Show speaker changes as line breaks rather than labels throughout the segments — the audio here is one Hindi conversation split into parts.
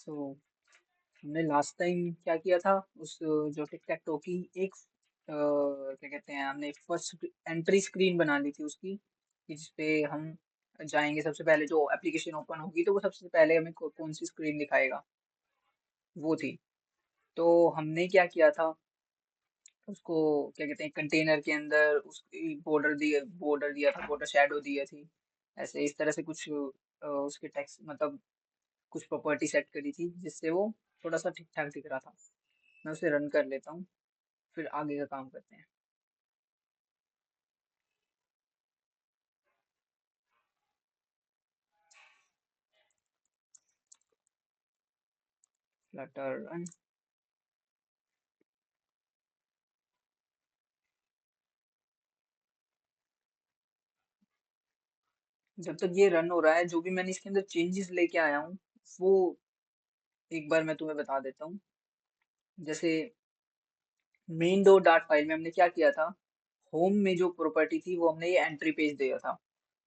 सो हमने लास्ट टाइम क्या किया था उस जो टिक टैक टो की एक क्या कहते हैं, हमने फर्स्ट एंट्री स्क्रीन बना ली थी उसकी, कि जिसपे हम जाएंगे। सबसे पहले जो एप्लीकेशन ओपन होगी तो वो सबसे पहले हमें कौन सी स्क्रीन दिखाएगा, वो थी। तो हमने क्या किया था, उसको क्या कहते हैं, कंटेनर के अंदर उसकी बॉर्डर दिया था, बॉर्डर शेडो दिया थी। ऐसे इस तरह से कुछ उसके टेक्स्ट मतलब कुछ प्रॉपर्टी सेट करी थी जिससे वो थोड़ा सा ठीक ठाक दिख रहा था। मैं उसे रन कर लेता हूँ, फिर आगे का काम करते हैं। Flutter run. जब तक ये रन हो रहा है, जो भी मैंने इसके अंदर चेंजेस लेके आया हूँ वो एक बार मैं तुम्हें बता देता हूँ। जैसे मेन डॉट डार्ट फाइल में हमने क्या किया था, होम में जो प्रॉपर्टी थी वो हमने ये एंट्री पेज दिया था।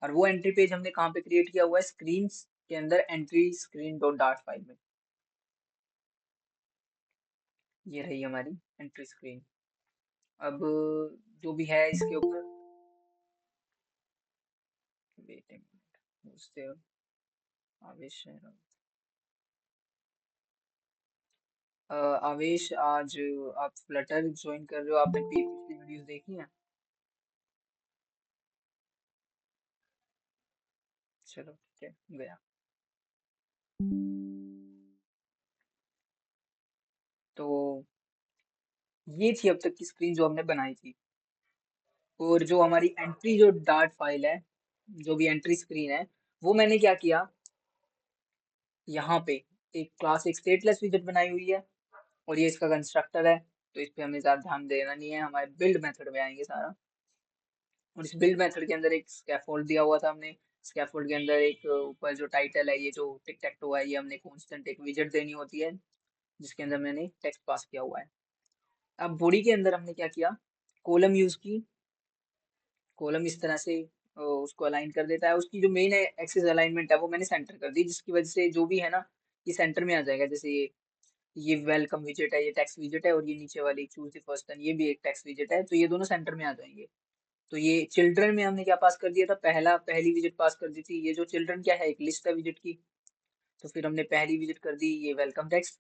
और वो एंट्री पेज हमने कहाँ पे क्रिएट किया हुआ है, स्क्रीन के अंदर entry screen dot dart file में। ये रही हमारी एंट्री स्क्रीन। अब जो भी है इसके ऊपर, वेट ए मिनट, उससे आवेश है। आवेश, आज आप फ्लटर ज्वाइन कर रहे हो, आपने पिछली वीडियोस देखी हैं? चलो ठीक है, गया। तो ये थी अब तक की स्क्रीन जो हमने बनाई थी। और जो हमारी एंट्री जो डार्ट फाइल है, जो भी एंट्री स्क्रीन है, वो मैंने क्या किया, यहाँ पे एक क्लास एक स्टेटलेस विजेट बनाई हुई है। और ये इसका कंस्ट्रक्टर है, तो इस पे हमें ज्यादा ध्यान देना नहीं है, हमारे बिल्ड मेथड में आएंगे सारा। और इस बिल्ड मेथड के अंदर एक स्कैफोल्ड दिया हुआ था हमने। स्कैफोल्ड के अंदर एक ऊपर जो टाइटल है, ये जो टिक टैक टो है, ये हमने कांस्टेंट एक विजेट देनी होती है जिसके अंदर मैंने टेक्स्ट पास किया हुआ है। अब बॉडी के अंदर हमने क्या किया, कॉलम यूज की। कॉलम इस तरह से उसको अलाइन कर देता है। उसकी जो मेन एक्सिस अलाइनमेंट है वो मैंने सेंटर कर दी, जिसकी वजह से जो भी है ना, ये सेंटर में आ जाएगा। जैसे ये वेलकम विजेट है, ये टेक्स्ट विजेट है, और ये नीचे वाली चूज द पर्सन, ये भी एक टेक्स्ट विजेट है, तो ये दोनों सेंटर में आ जाएंगे। तो ये चिल्ड्रन में हमने क्या पास कर दिया था, पहली विजिट पास कर दी थी। ये जो चिल्ड्रन क्या है, एक लिस्ट है विजिट की। तो फिर हमने पहली विजिट कर दी ये welcome text.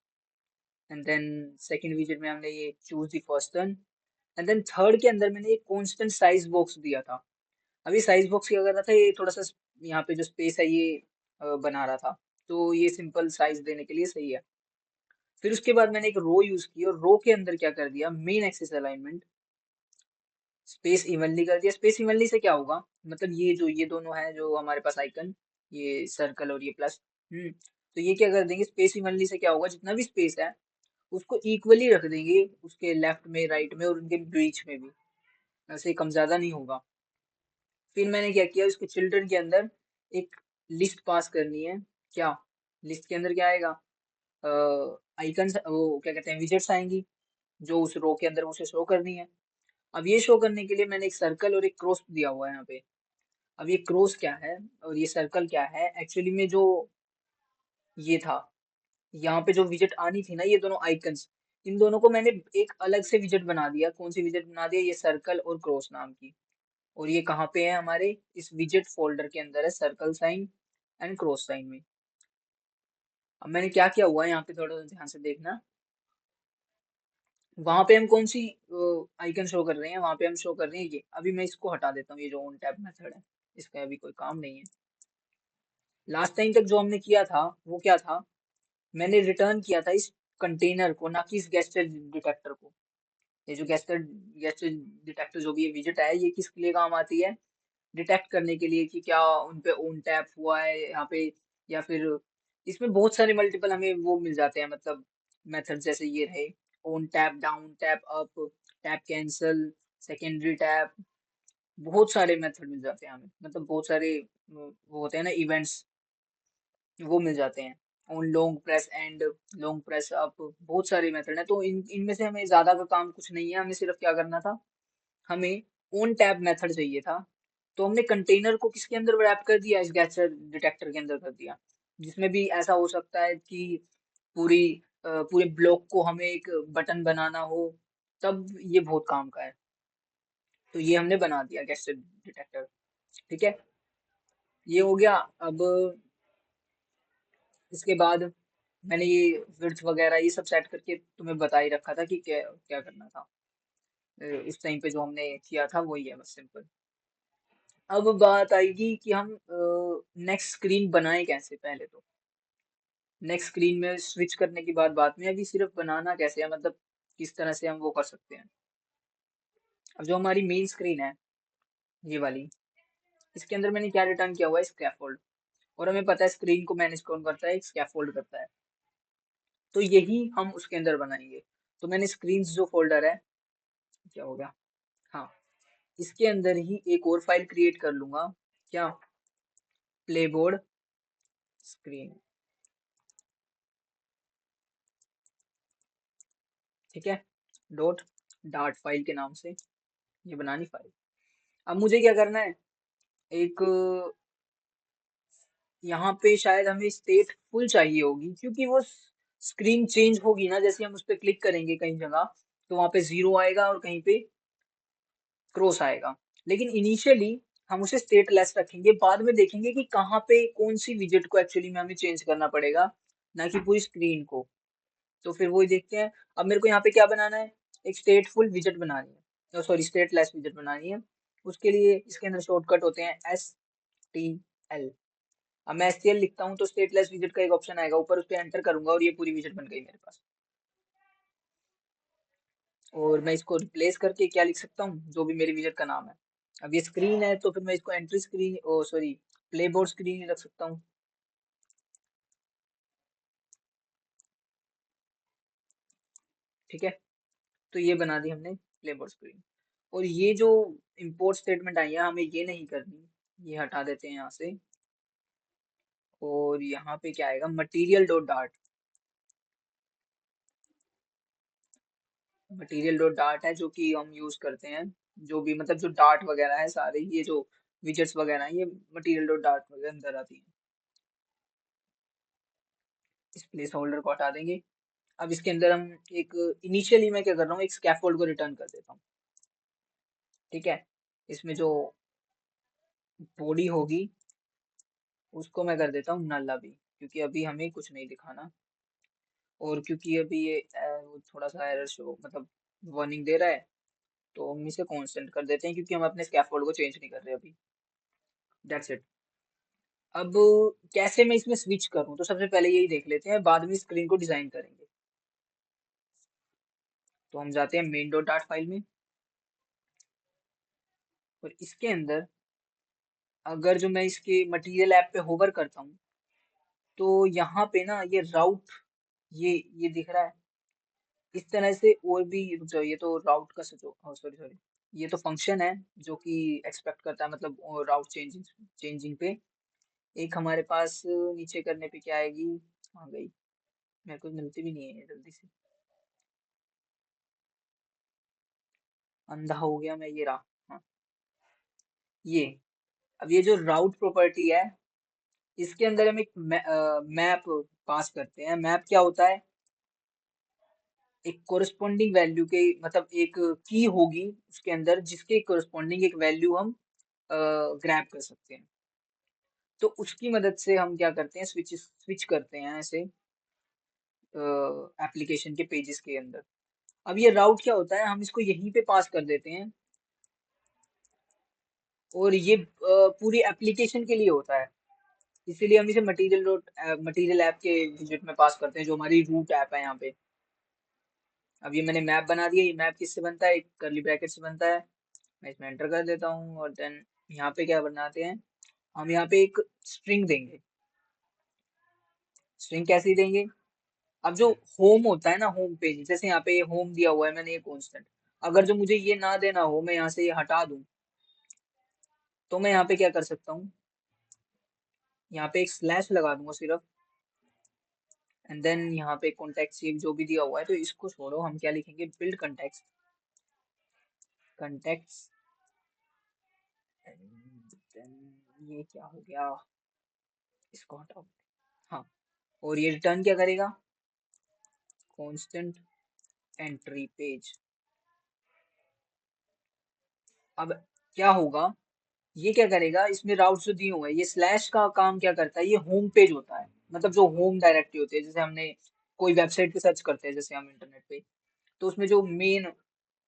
And then second visit में हमने ये choose the person. And then third के अंदर मैंने एक कांस्टेंट साइज बॉक्स दिया था। अब ये साइज बॉक्स क्या कर रहा था, ये थोड़ा सा यहाँ पे जो स्पेस है ये बना रहा था। तो ये सिंपल साइज देने के लिए सही है। फिर उसके बाद मैंने एक रो यूज की, और रो के अंदर क्या कर दिया, main axis alignment space evenly कर दिया। स्पेस इवनली से क्या होगा, मतलब ये दोनों है जो हमारे पास आइकन, ये सर्कल और ये प्लस। तो ये क्या कर देंगे, स्पेस इवनली से क्या होगा, जितना भी स्पेस है उसको इक्वली रख देंगे, उसके लेफ्ट में, राइट में, और उनके बीच में भी। ऐसे कम ज्यादा नहीं होगा। फिर मैंने क्या किया, उसके चिल्ड्रन के अंदर एक लिस्ट पास करनी है। क्या लिस्ट के अंदर क्या आएगा, आइकन, वो क्या कहते हैं, विजेट्स आएंगी, जो उस रो के अंदर उसे शो करनी है। अब ये शो करने के लिए मैंने एक सर्कल और एक क्रॉस दिया हुआ है यहाँ पे। अब ये क्रॉस क्या है और ये सर्कल क्या है, एक्चुअली में जो ये था, यहाँ पे जो विजेट आनी थी ना, ये दोनों आइकन्स, इन दोनों को मैंने एक अलग से विजेट बना दिया। कौन सी विजेट बना दिया, ये सर्कल और क्रॉस नाम की। और ये कहाँ पे है, हमारे इस विजेट फोल्डर के अंदर है, circle sign and cross sign में। अब मैंने क्या किया हुआ है, यहाँ पे थोड़ा सा ध्यान से देखना। वहां पे हम कौन सी आइकन शो कर रहे हैं, वहां पे हम शो कर रहे हैं ये। अभी मैं इसको हटा देता हूँ, ये जो ऑन टैब मेथड है, इसका अभी कोई काम नहीं है। लास्ट टाइम तक जो हमने किया था वो क्या था, मैंने रिटर्न किया था इस कंटेनर को, ना कि इस गेस्टर डिटेक्टर को। ये जो गेस्टर डिटेक्टर जो भी ये विजिट है, ये किसके लिए काम आती है, डिटेक्ट करने के लिए कि क्या उन पे ऑन टैप हुआ है यहाँ पे, या फिर इसमें बहुत सारे मल्टीपल हमें वो मिल जाते हैं, मतलब मेथड। जैसे ये रहे on tap, down tap, up tap, cancel, secondary tap, बहुत सारे मेथड मिल जाते हैं हमें, मतलब बहुत सारे वो होते हैं ना इवेंट्स, वो मिल जाते हैं। On long press and long press up, बहुत सारे मेथड हैं। तो इनमें से हमें ज्यादा का काम कुछ नहीं है, हमें सिर्फ क्या करना था, हमें ऑन टैब मेथड चाहिए था। तो हमने कंटेनर को किसके अंदर रैप कर दिया, इस गैसर डिटेक्टर के अंदर कर दिया, जिसमें भी ऐसा हो सकता है कि पूरी पूरे ब्लॉक को हमें एक बटन बनाना हो, तब ये बहुत काम का है। तो ये हमने बना दिया गेस्टर डिटेक्टर। ठीक है, ये हो गया। अब इसके बाद मैंने ये विड्थ वगैरह ये सब सेट करके तुम्हें बता ही रखा था कि क्या क्या करना था। इस टाइम पे जो हमने किया था वही है, बस सिंपल। अब बात आएगी कि हम नेक्स्ट स्क्रीन बनाए कैसे। पहले तो नेक्स्ट स्क्रीन में स्विच करने की बात में, अभी सिर्फ बनाना कैसे है, मतलब किस तरह से हम वो कर सकते हैं। अब जो हमारी मेन स्क्रीन है, ये वाली, इसके अंदर मैंने क्या रिटर्न किया हुआ है, स्कैफोल्ड। और हमें पता है स्क्रीन को मैनेज कौन करता है, एक स्कैफोल्ड करता है। तो यही हम उसके अंदर बनाएंगे। तो मैंने स्क्रीन जो फोल्डर है, क्या हो गया, हाँ, इसके अंदर ही एक और फाइल क्रिएट कर लूंगा। क्या, प्लेबोर्ड स्क्रीन। ठीक है, डॉट डार्ट फाइल के नाम से ये बनानी फाइल। अब मुझे क्या करना है, एक यहाँ पे शायद हमें स्टेट फुल चाहिए होगी, क्योंकि वो स्क्रीन चेंज होगी ना, जैसे हम उस पर क्लिक करेंगे कहीं जगह, तो वहां पे जीरो आएगा और कहीं पे क्रॉस आएगा। लेकिन इनिशियली हम उसे स्टेटलेस रखेंगे, बाद में देखेंगे कि कहाँ पे कौन सी विजेट को एक्चुअली में हमें चेंज करना पड़ेगा, ना कि पूरी स्क्रीन को। तो फिर वही देखते हैं। अब मेरे को यहाँ पे क्या बनाना है, एक स्टेटफुल विजेट बनानी है, सॉरी स्टेटलेस विजेट बनानी है। उसके लिए इसके अंदर शॉर्टकट होते हैं STL। अब मैं STL लिखता हूँ तो स्टेटलेस विजेट का एक ऑप्शन आएगा ऊपर, उस पर एंटर करूंगा और ये पूरी विजेट बन गई मेरे पास। और मैं इसको रिप्लेस करके क्या लिख सकता हूँ, जो भी मेरी विजेट का नाम है। अब ये स्क्रीन है तो फिर मैं इसको एंट्री स्क्रीन, ओ सॉरी, प्लेबोर्ड स्क्रीन ही रख सकता हूँ। ठीक है, तो ये बना दी हमने प्लेबोर्ड स्क्रीन। और ये जो इंपोर्ट स्टेटमेंट आई है, हमें ये नहीं करनी, ये हटा देते हैं यहाँ से। और यहाँ पे क्या आएगा, material dot dart. Material dot dart है जो कि हम यूज करते हैं, जो भी मतलब जो डार्ट वगैरह है सारे, ये जो विजेट्स वगैरह हैं, ये मटीरियल डॉट डार्ट वगैरह अंदर आती है। इस प्लेस होल्डर को हटा देंगे। अब इसके अंदर हम एक, इनिशियली मैं क्या कर रहा हूँ, एक स्कैफोल्ड को रिटर्न कर देता हूँ। ठीक है, इसमें जो बॉडी होगी उसको मैं कर देता हूँ नल अभी, क्योंकि अभी हमें कुछ नहीं दिखाना। और क्योंकि अभी ये वो थोड़ा सा एरर शो मतलब वार्निंग दे रहा है, तो हम इसे कांस्टेंट कर देते हैं, क्योंकि हम अपने स्कैफोल्ड को चेंज नहीं कर रहे अभी। That's it. अब कैसे मैं इसमें स्विच करूँ, तो सबसे पहले यही देख लेते हैं, बाद में स्क्रीन को डिजाइन करेंगे। तो हम जाते हैं मेन डॉट डार्ट फाइल में, और इसके अंदर अगर जो मैं इसके मटेरियल ऐप पे होवर करता हूँ, तो यहाँ पे ना ये राउट, ये दिख रहा है इस तरह से। और भी रुक जाओ, ये तो राउट का सॉरी सॉरी, ये तो फंक्शन है जो कि एक्सपेक्ट करता है, मतलब राउट चेंजिंग चेंजिंग पे। एक हमारे पास नीचे करने पे क्या आएगी, आ गई, मेरे को मिलती भी नहीं है ये जल्दी से, अंधा हो गया मैं, ये रहा। हाँ, ये, अब ये जो राउट प्रॉपर्टी है, इसके अंदर हम एक मैप पास करते हैं। मैप क्या होता है, एक कोरिस्पोंडिंग वैल्यू के, मतलब एक की होगी उसके अंदर जिसके कोरिस्पोंडिंग एक वैल्यू हम ग्रैब कर सकते हैं। तो उसकी मदद से हम क्या करते हैं, स्विच स्विच करते हैं ऐसे एप्लीकेशन के पेजेस के अंदर। अब ये राउट क्या होता है, हम इसको यहीं पे पास कर देते हैं, और ये पूरी एप्लीकेशन के लिए होता है। इसीलिए हम इसे मटेरियल ऐप के विजेट में पास करते हैं, जो हमारी रूट ऐप है यहाँ पे। अब ये मैंने मैप बना दिया, ये मैप किससे बनता है, एक कर्ली ब्रैकेट से बनता है। मैं इसमें एंटर कर देता हूँ, और देन यहाँ पे क्या बनाते हैं, हम यहाँ पे एक स्ट्रिंग देंगे। स्ट्रिंग कैसे देंगे, अब जो होम होता है ना, होम पेज, जैसे यहाँ पे होम दिया हुआ है मैंने ये कांस्टेंट, अगर जो मुझे ये ना देना हो, मैं यहाँ से ये हटा दूं, तो मैं यहाँ पे क्या कर सकता हूँ, यहाँ पे एक स्लैश लगा दूंगा सिर्फ। एंड देन यहाँ पे कॉन्टेक्स्ट जो भी दिया हुआ है, तो इसको छोड़ो, हम क्या लिखेंगे, बिल्ड कॉन्टेक्स्ट, कॉन्टेक्स्ट। ये क्या हो गया, इसको हटाओ। हाँ, और ये रिटर्न क्या करेगा, कांस्टेंट एंट्री पेज। अब क्या होगा, ये क्या करेगा, इसमें राउट्स जो दिए हुए हैं, ये स्लैश का काम क्या करता है, ये होम पेज होता है, मतलब जो होम डायरेक्टरी होती है, जैसे हमने कोई वेबसाइट पे सर्च करते हैं, जैसे हम इंटरनेट पे, तो उसमें जो मेन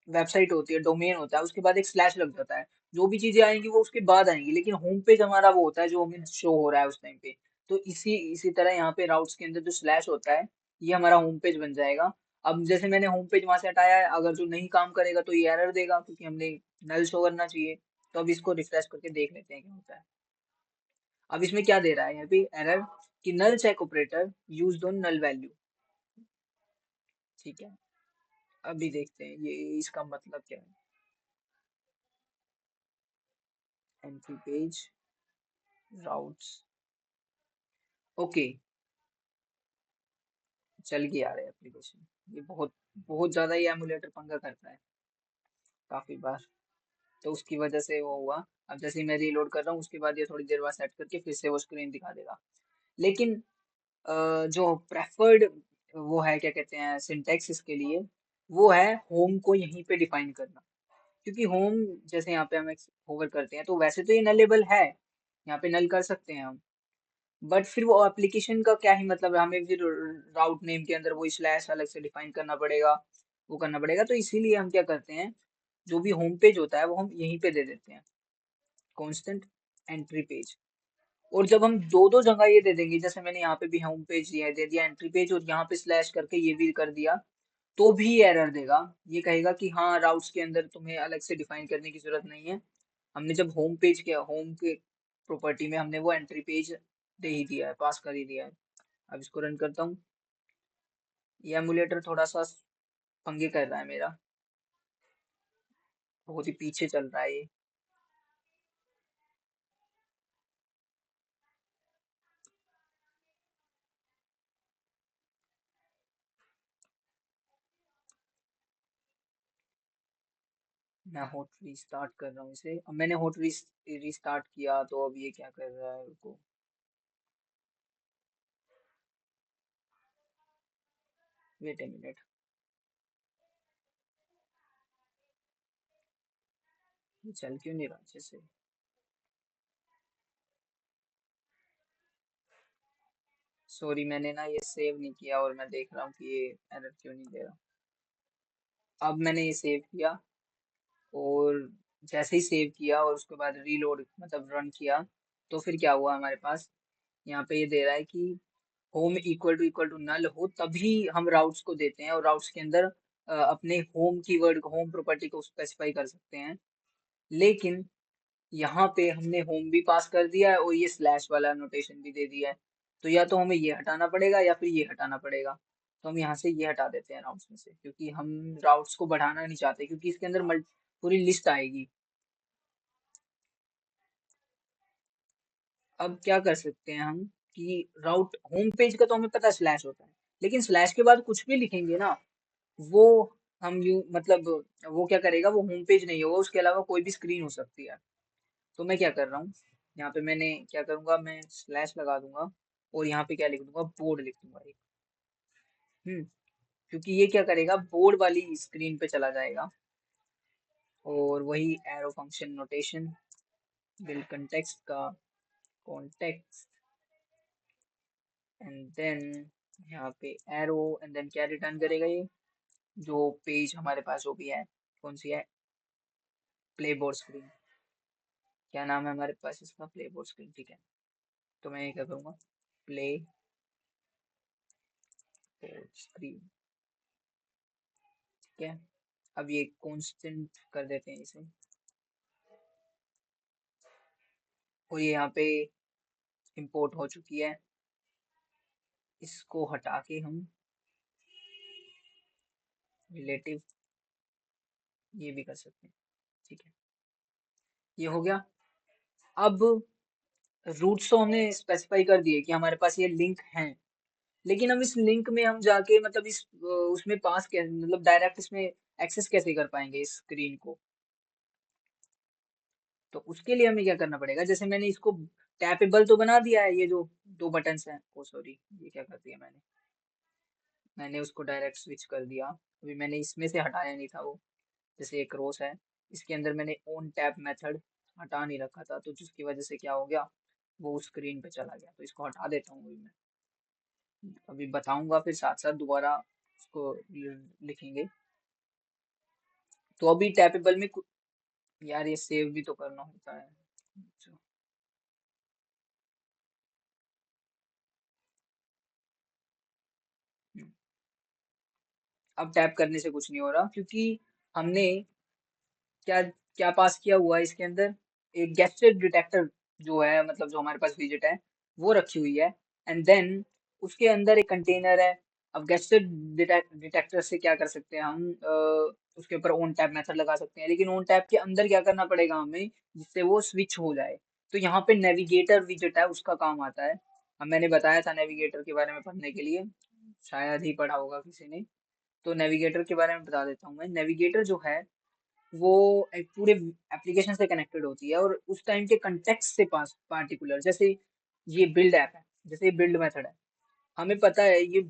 वेबसाइट होती है, डोमेन होता है, उसके बाद एक स्लैश लग जाता है, जो भी चीजें आएंगी वो उसके बाद आएंगी, लेकिन होम पेज हमारा वो होता है जो हमें शो हो रहा है उस टाइम पे। तो इसी इसी तरह यहाँ पे राउट्स के अंदर जो स्लैश होता है, ये हमारा होम पेज बन जाएगा। अब जैसे मैंने होम पेज वहां से हटाया है, अगर जो नहीं काम करेगा तो ये एरर देगा, क्योंकि हमने नल शो करना चाहिए। तो अब इसको रिफ्रेश करके देख लेते हैं क्या होता है। अब इसमें क्या दे रहा है यहाँ पे एरर, कि null check operator used on null value. ठीक है, अभी देखते हैं ये इसका मतलब क्या है। एंट्री पेज राउट्स, ओके, चल के आ रहा है एप्लीकेशन। ये बहुत बहुत ज्यादा ये एमुलेटर पंगा करता है काफी बार, तो उसकी वजह से वो हुआ। अब जैसे ही मैं रीलोड कर रहा हूँ, उसके बाद ये थोड़ी देर बाद सेट करके फिर से वो स्क्रीन दिखा देगा। लेकिन जो प्रेफर्ड वो है, क्या कहते हैं, सिंटेक्स इसके लिए, वो है होम को यहीं पे डिफाइन करना। क्योंकि होम, जैसे यहाँ पे हम होवर करते हैं, तो वैसे तो ये नलेबल है, यहाँ पे नल कर सकते हैं हम, बट फिर वो एप्लीकेशन का क्या ही मतलब है, हमें फिर राउट नेम के अंदर वो स्लैश अलग से डिफाइन करना पड़ेगा, वो करना पड़ेगा। तो इसीलिए हम क्या करते हैं, जो भी होम पेज होता है वो हम यहीं पे दे देते हैं, कांस्टेंट एंट्री पेज। और जब हम दो दो जगह ये दे देंगे, जैसे मैंने यहाँ पे भी होम पेज दिया दे दिया एंट्री पेज, और यहाँ पे स्लैश करके ये भी कर दिया, तो भी एरर देगा। ये कहेगा कि हाँ, राउट्स के अंदर तुम्हें अलग से डिफाइन करने की जरूरत नहीं है, हमने जब होम पेज किया, होम के प्रॉपर्टी में हमने वो एंट्री पेज दे ही दिया है, पास कर ही दिया है। अब इसको रन करता हूँ, ये एमुलेटर थोड़ा सा पंगे कर रहा है मेरा, बहुत ही पीछे चल रहा है ये। मैं होट रीस्टार्ट कर रहा हूँ इसे, अब मैंने होट रीस्टार्ट किया, तो अब ये क्या कर रहा है, रुको, वेट ए मिनट, ये चल क्यों नहीं रहा अच्छे से। सॉरी, मैंने ना ये सेव नहीं किया, और मैं देख रहा हूँ कि ये एरर क्यों नहीं दे रहा। अब मैंने ये सेव किया, और जैसे ही सेव किया और उसके बाद रीलोड मतलब रन किया, तो फिर क्या हुआ हमारे पास, यहाँ पे ये दे रहा है कि होम इक्वल टू नल हो तभी हम राउट्स को देते हैं, और राउट्स के अंदर अपने होम कीवर्ड, होम प्रॉपर्टी को स्पेसिफाई कर सकते हैं। लेकिन यहाँ पे हमने होम भी पास कर दिया है, और ये स्लैश वाला नोटेशन भी दे दिया है। तो या तो हमें ये हटाना पड़ेगा या फिर ये हटाना पड़ेगा। तो हम यहाँ से ये हटा देते हैं राउट्स में से, क्योंकि हम राउट्स को बढ़ाना नहीं चाहते, क्योंकि इसके अंदर पूरी लिस्ट आएगी। अब क्या कर सकते हैं हम, कि राउट होम पेज का तो हमें पता है स्लैश होता है, लेकिन स्लैश के बाद कुछ भी लिखेंगे ना, वो हम यू मतलब वो क्या करेगा, वो होम पेज नहीं होगा, उसके अलावा कोई भी स्क्रीन हो सकती है। तो मैं क्या कर रहा हूँ, यहाँ पे मैंने क्या करूंगा, मैं स्लैश लगा दूंगा, और यहाँ पे क्या लिख दूंगा, बोर्ड लिख दूंगा एक। हम्म, क्योंकि ये क्या करेगा, बोर्ड वाली स्क्रीन पे चला जाएगा। और वही arrow function notation, build context का कॉन्टेक्स्ट, एंड देन यहाँ पे एरो, एंड देन क्या रिटर्न करेगा ये, जो पेज हमारे पास जो भी है, कौन सी है, प्ले बोर्ड स्क्रीन। क्या नाम है हमारे पास इसका, प्ले बोर्ड स्क्रीन, ठीक है। तो मैं ये क्या करूँगा, प्ले बोर्ड स्क्रीन, ठीक है। अब ये कांस्टेंट कर देते हैं इसे, और ये यहाँ पे इंपोर्ट हो चुकी है। इसको हटा के हम रिलेटिव ये भी कर सकते हैं, ठीक है। ये हो गया। अब रूट्स तो हमने स्पेसिफाई कर दिए कि हमारे पास ये लिंक हैं, लेकिन अब इस लिंक में हम जाके मतलब इस उसमें पास कैसे, मतलब डायरेक्ट इसमें एक्सेस कैसे कर पाएंगे इस स्क्रीन को। तो उसके लिए हमें क्या करना पड़ेगा, जैसे मैंने इसको टैपेबल तो बना दिया है, ये जो दो बटन्स हैं, ओ सॉरी, ये क्या कर दिया मैंने, मैंने उसको डायरेक्ट स्विच कर दिया। अभी मैंने इसमें से हटाया नहीं था वो, जैसे एक रोस है, इसके अंदर मैंने ऑन टैप मेथड हटा नहीं रखा था, तो जिसकी वजह से क्या हो गया, वो स्क्रीन पे चला गया। तो इसको हटा देता हूँ अभी मैं। अभी बताऊंगा, फिर साथ साथ दोबारा उसको लिखेंगे। तो अभी टैपेबल में यार ये सेव भी तो करना होता है। अच्छा, हम्म। अब टैप करने से कुछ नहीं हो रहा, क्योंकि हमने क्या क्या पास किया हुआ है इसके अंदर, एक गेस्चर डिटेक्टर जो है, मतलब जो हमारे पास विजिट है वो रखी हुई है। एंड देन उसके अंदर एक कंटेनर है। अब गेस्चर डिटेक्टर से क्या कर सकते हैं हम, उसके ऊपर ऑन टैप मेथड लगा सकते हैं, लेकिन ऑन टैप के अंदर क्या करना पड़ेगा हमें, जिससे वो स्विच हो जाए। तो यहाँ पे नेविगेटर विजिट है, उसका काम आता है। अब मैंने बताया था नेविगेटर के बारे में पढ़ने के लिए, शायद ही पढ़ा होगा किसी ने। तो नेविगेटर के बारे में बता देता हूँ मैं। नेविगेटर जो है वो एक पूरे एप्लीकेशन से कनेक्टेड होती है, और उस टाइम के कंटेक्स्ट से पास पार्टिकुलर, जैसे ये बिल्ड ऐप है, जैसे ये बिल्ड मेथड है, हमें पता है ये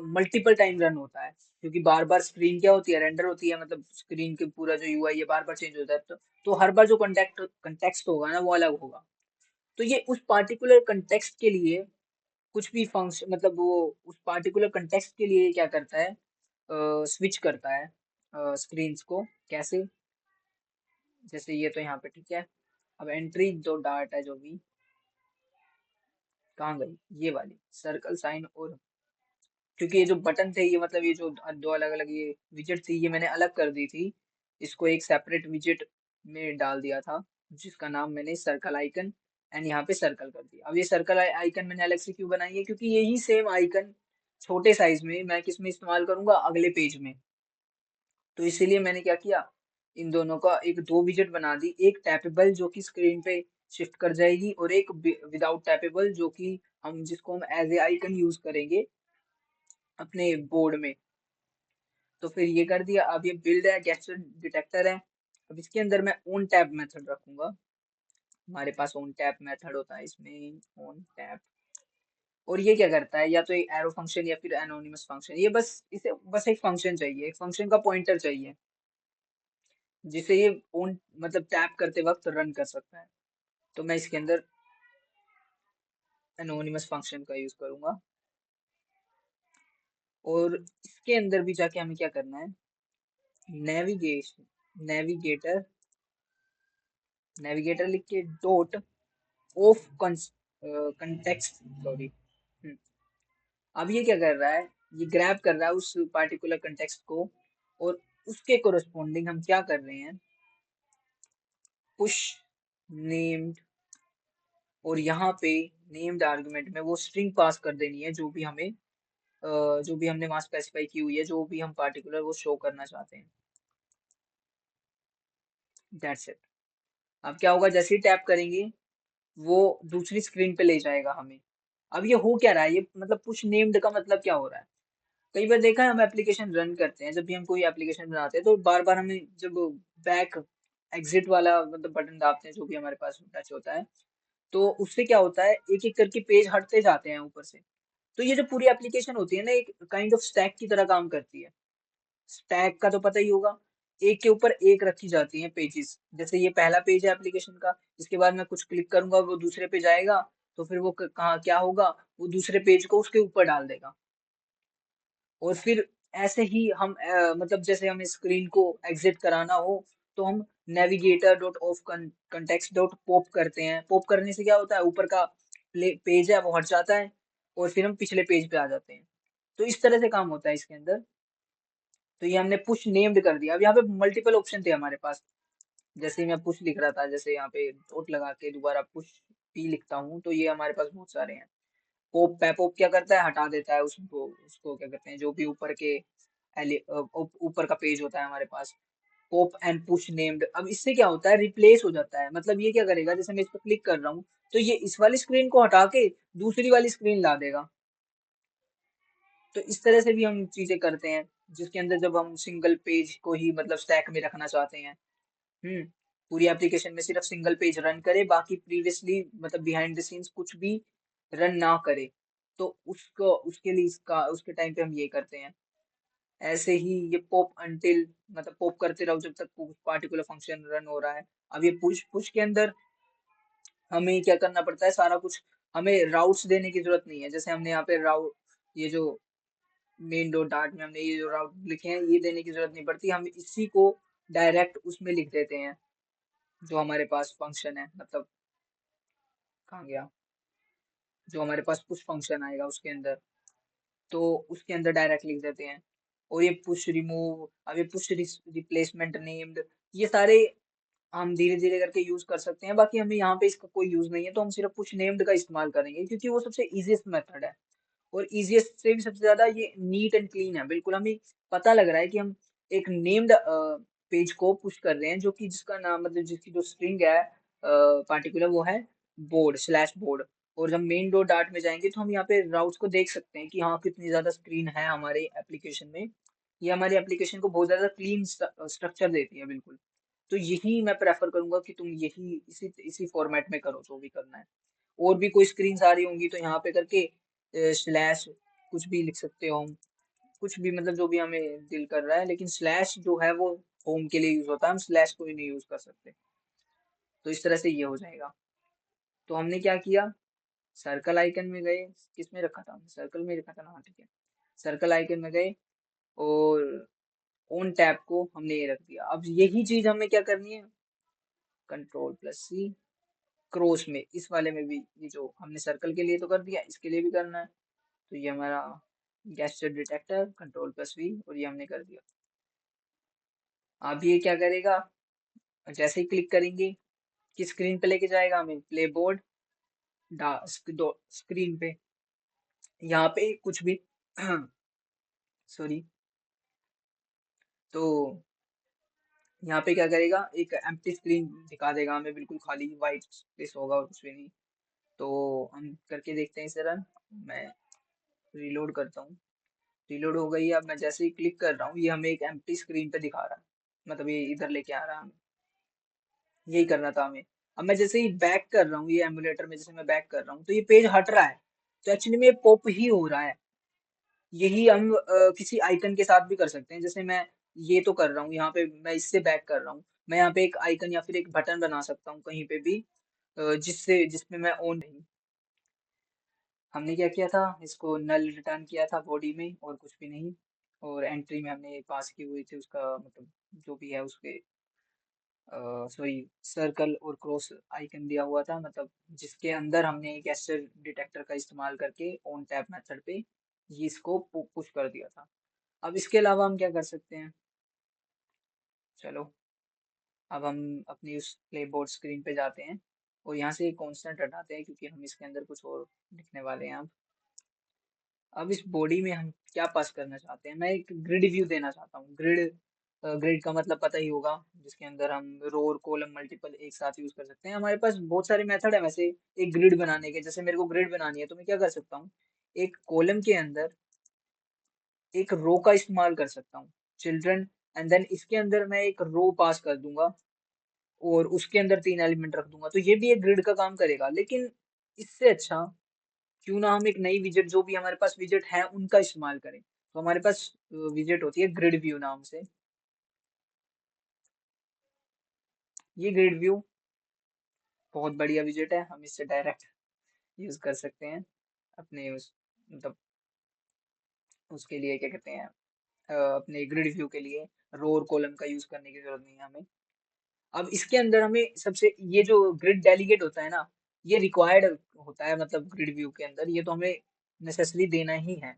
मल्टीपल टाइम रन होता है, क्योंकि बार बार स्क्रीन क्या होती है, रेंडर होती है, मतलब स्क्रीन के पूरा जो यूआई है बार बार चेंज होता है। तो हर बार जो कंटेक्स्ट होगा ना वो अलग होगा। तो ये उस पार्टिकुलर कंटेक्स्ट के लिए कुछ भी फंक्शन, मतलब वो उस पार्टिकुलर कंटेक्स्ट के लिए क्या करता है, स्विच करता है स्क्रीन्स को। कैसे, जैसे ये तो यहाँ पे ठीक है। अब एंट्री जो डार्ट है जो भी, कहाँ गई ये वाली सर्कल साइन, और क्योंकि ये जो बटन थे, ये मतलब ये जो दो अलग अलग ये विजेट थी, ये मैंने अलग कर दी थी, इसको एक सेपरेट विजेट में डाल दिया था, जिसका नाम मैंने सर्कल आइकन, एंड यहाँ पे सर्कल कर दिया। अब ये सर्कल आइकन मैंने अलग से क्यों बनाई है, क्योंकि यही सेम आइकन छोटे साइज में मैं किस में इस्तेमाल करूंगा, अगले पेज में। तो इसीलिए मैंने क्या किया, इन दोनों का एक दो विजेट बना दी, एक टैपेबल जो कि स्क्रीन पे शिफ्ट कर जाएगी, और एक विदाउट टैपेबल जो कि हम जिसको हम एज ए आइकन यूज करेंगे अपने बोर्ड में। तो फिर ये कर दिया। अब ये बिल्ड है, गेस्चर डिटेक्टर है। अब इसके अंदर मैं ऑन टैप मेथड रखूंगा। हमारे पास ऑन टैप मेथड होता है इसमें, ऑन टैप। और ये क्या करता है, या तो एक एरो फंक्शन या फिर एनोनिमस फंक्शन, ये बस इसे बस एक फंक्शन चाहिए, एक फंक्शन का पॉइंटर चाहिए, जिसे ये ऑन मतलब टैप करते वक्त रन कर सकता है। तो मैं इसके अंदर एनोनिमस फंक्शन का यूज करूंगा। और इसके अंदर भी जाके हमें क्या करना है, नेविगेशन नेविगेटर नेविगेटर लिख के डॉट ऑफ कंटेक्स्ट, सॉरी। अब ये क्या कर रहा है, ये ग्रैब कर रहा है उस पार्टिकुलर कंटेक्स्ट को, और उसके कोरस्पॉन्डिंग हम क्या कर रहे हैं, पुश नेम्ड, और यहाँ पे नेम्ड आर्गुमेंट में वो स्ट्रिंग पास कर देनी है, जो भी हमें जो भी हमने वहां स्पेसिफाई की हुई है, जो भी हम पार्टिकुलर वो शो करना चाहते हैं। That's it. अब क्या होगा, जैसे ही टैप करेंगे वो दूसरी स्क्रीन पे ले जाएगा हमें। अब ये हो क्या रहा है, ये मतलब पुश नेम्ड का मतलब क्या हो रहा है, कई बार देखा है हम एप्लीकेशन रन करते हैं, जब भी हम कोई एप्लीकेशन बनाते हैं तो बार बार हमें जब बैक एग्जिट वाला मतलब बटन दाबते हैं, जो भी हमारे पास टच होता है, तो उससे क्या होता है, एक एक करके पेज हटते जाते हैं ऊपर से। तो ये जो पूरी एप्लीकेशन होती है ना, एक काइंड ऑफ स्टैक की तरह काम करती है। स्टैक का तो पता ही होगा, एक के ऊपर एक रखी जाती हैं पेजेस। जैसे ये पहला पेज है एप्लीकेशन का, इसके बाद मैं कुछ क्लिक करूंगा वो दूसरे पे जाएगा, तो फिर वो कहाँ क्या होगा, वो दूसरे पेज को उसके ऊपर डाल देगा। और फिर ऐसे ही हम मतलब जैसे हमें स्क्रीन को एग्जिट कराना हो, तो हम navigator dot of context dot pop करते हैं। पॉप करने से क्या होता है, ऊपर का पेज है वो हट जाता है, और फिर हम पिछले पेज पे आ जाते हैं। तो इस तरह से काम होता है इसके अंदर। तो ये हमने पुश नेम्ड कर दिया। अब यहाँ पे मल्टीपल ऑप्शन थे हमारे पास, जैसे मैं पुश लिख रहा था, जैसे यहाँ पे डॉट लगा के दोबारा पुश पी लिखता हूँ, तो ये हमारे पास बहुत सारे हैं। पोप पैपोप क्या करता है, हटा देता है उसको उसको क्या कहते हैं, जो भी ऊपर के ऊपर का पेज होता है हमारे पास। पोप एंड पुश नेम्ड, अब इससे क्या होता है, रिप्लेस हो जाता है। मतलब ये क्या करेगा, जैसे मैं इस पर क्लिक कर रहा हूँ, तो ये इस वाली स्क्रीन को हटा के दूसरी वाली स्क्रीन ला देगा। तो इस तरह से भी हम चीजें करते हैं, जिसके अंदर जब हम सिंगल पेज को ही मतलब स्टैक में रखना चाहते हैं। हम्म पूरी एप्लीकेशन में सिर्फ सिंगल पेज रन करे, बाकी प्रीवियसली मतलब बिहाइंड द सीन्स कुछ भी रन ना करे, तो उसको उसके लिए इसका उसके टाइम पे हम ये करते हैं। ऐसे ही ये पॉप अनटिल, मतलब पॉप करते रहो जब तक पार्टिकुलर फंक्शन रन हो रहा है। अब ये पुश पुश के अंदर हमें क्या करना पड़ता है, सारा कुछ हमें राउट्स देने की जरूरत नहीं है। जैसे हमने यहाँ पे राउट, ये जो मेन डॉट डार्ट में हमने ये जो राउट लिखे हैं ये देने की जरूरत नहीं पड़ती, हम इसी को डायरेक्ट उसमें लिख देते हैं जो हमारे पास फंक्शन है, मतलब कहाँ गया, जो हमारे पास पुश फंक्शन आएगा उसके अंदर, तो उसके अंदर डायरेक्ट लिख देते हैं। और ये पुश रिमूव, अब ये पुश रिप्लेसमेंट नेम्ड, ये सारे हम धीरे धीरे करके यूज कर सकते हैं। बाकी हमें यहाँ पे इसका कोई यूज नहीं है, तो हम सिर्फ पुश नेम्ड का इस्तेमाल करेंगे क्योंकि वो सबसे इजीएस्ट मेथड है। और इजीएस्ट से भी सबसे ज्यादा ये नीट एंड क्लीन है, बिल्कुल हमें पता लग रहा है कि हम एक नेम्ड पेज को पुश कर रहे हैं, जो कि जिसका नाम, मतलब जिसकी जो स्ट्रिंग है पार्टिकुलर, वो है बोर्ड स्लैश बोर्ड। और जब मेन डॉट डार्ट में जाएंगे तो हम यहाँ पे राउट्स को देख सकते हैं कि हाँ कितनी ज्यादा स्क्रीन है हमारे एप्लीकेशन में। ये हमारे एप्लीकेशन को बहुत ज्यादा क्लीन स्ट्रक्चर देती है बिल्कुल। तो यही मैं प्रेफर करूंगा कि तुम यही इसी इसी फॉर्मेट में करो जो भी करना है। और भी कोई स्क्रीन आ रही होंगी तो यहाँ पे करके स्लैश कुछ भी लिख सकते हो हम, कुछ भी, मतलब जो भी हमें दिल कर रहा है, लेकिन स्लैश जो है वो होम के लिए यूज होता है, हम स्लैश कोई नहीं यूज कर सकते। तो इस तरह से ये हो जाएगा। तो हमने क्या किया, सर्कल आइकन में गए, किस में रखा था हमने, सर्कल में रखा था ना, हाँ ठीक है। सर्कल आइकन में गए और ऑन टैब को हमने ये रख दिया। अब यही चीज हमें क्या करनी है, कंट्रोल प्लस सी, क्रॉस में इस वाले में भी, ये जो हमने सर्कल के लिए तो कर दिया, इसके लिए भी करना है। तो ये हमारा gesture detector, control plus V, और ये हमने कर दिया। अब ये क्या करेगा, जैसे ही क्लिक करेंगे किस स्क्रीन पे लेके जाएगा हमें, प्ले बोर्ड स्क्रीन पे। यहाँ पे कुछ भी सॉरी, तो यहाँ पे क्या करेगा, एक एम्प्टी स्क्रीन दिखा देगा हमें, बिल्कुल खाली वाइट स्पेस होगा और कुछ भी नहीं। तो हम करके देखते हैं इसे रन। मैं रीलोड करता हूँ, रीलोड हो गई है। अब मैं जैसे ही क्लिक कर रहा हूँ ये हमें एक एम्प्टी स्क्रीन पे दिखा रहा है, मतलब ये इधर लेके आ रहा है हमें, यही करना था हमें। अब मैं जैसे ही बैक कर रहा हूँ, ये एमुलेटर में जैसे मैं बैक कर रहा हूँ तो ये पेज हट रहा है, तो एक्चुअली में पॉप ही हो रहा है। यही हम किसी आइकन के साथ भी कर सकते हैं। जैसे मैं ये तो कर रहा हूँ यहाँ पे, मैं इससे बैक कर रहा हूँ, मैं यहाँ पे एक आइकन या फिर एक बटन बना सकता हूँ कहीं पे भी, जिससे जिसमें मैं ऑन नहीं। हमने क्या किया था, इसको नल रिटर्न किया था बॉडी में और कुछ भी नहीं। और एंट्री में हमने पास की हुई थी उसका, मतलब जो भी है उसके, सॉरी, सर्कल और क्रॉस आइकन दिया हुआ था, मतलब जिसके अंदर हमने गेस्चर डिटेक्टर का इस्तेमाल करके ऑन टैप मेथड पे ये इसको पुश कर दिया था। अब इसके अलावा हम क्या कर सकते हैं, चलो अब हम अपनी उस प्लेबोर्ड स्क्रीन पे जाते हैं और यहाँ से कांस्टेंट हटाते हैं क्योंकि हम इसके अंदर कुछ और लिखने वाले हैं। अब इस बॉडी में हम क्या पास करना चाहते हैं, मैं एक ग्रिड व्यू देना चाहता हूँ। ग्रिड, ग्रिड का मतलब पता ही होगा, जिसके अंदर हम रो और कॉलम मल्टीपल एक साथ यूज कर सकते हैं। हमारे पास बहुत सारे मेथड है वैसे एक ग्रिड बनाने के। जैसे मेरे को ग्रिड बनानी है तो मैं क्या कर सकता हूँ, एक कॉलम के अंदर एक रो का इस्तेमाल कर सकता हूँ, चिल्ड्रन, एंड देन इसके अंदर मैं एक रो पास कर दूंगा और उसके अंदर 3 एलिमेंट रख दूंगा, तो ये भी एक ग्रिड का काम करेगा। लेकिन इससे अच्छा क्यों ना हम एक नई विजेट, जो भी हमारे पास विजेट है उनका इस्तेमाल करें। तो हमारे पास विजेट होती है ग्रिड व्यू नाम से। ये ग्रिड व्यू बहुत बढ़िया विजेट है, हम इससे डायरेक्ट यूज कर सकते हैं अपने उस, मतलब उसके लिए क्या कहते हैं, अपने ग्रिड व्यू के लिए रो और कॉलम का यूज करने की जरूरत नहीं है हमें। अब इसके अंदर हमें सबसे, ये जो ग्रिड डेलीगेट होता है ना, ये रिक्वायर्ड होता है, मतलब ग्रिड व्यू के अंदर ये तो हमें नेसेसरी देना ही है।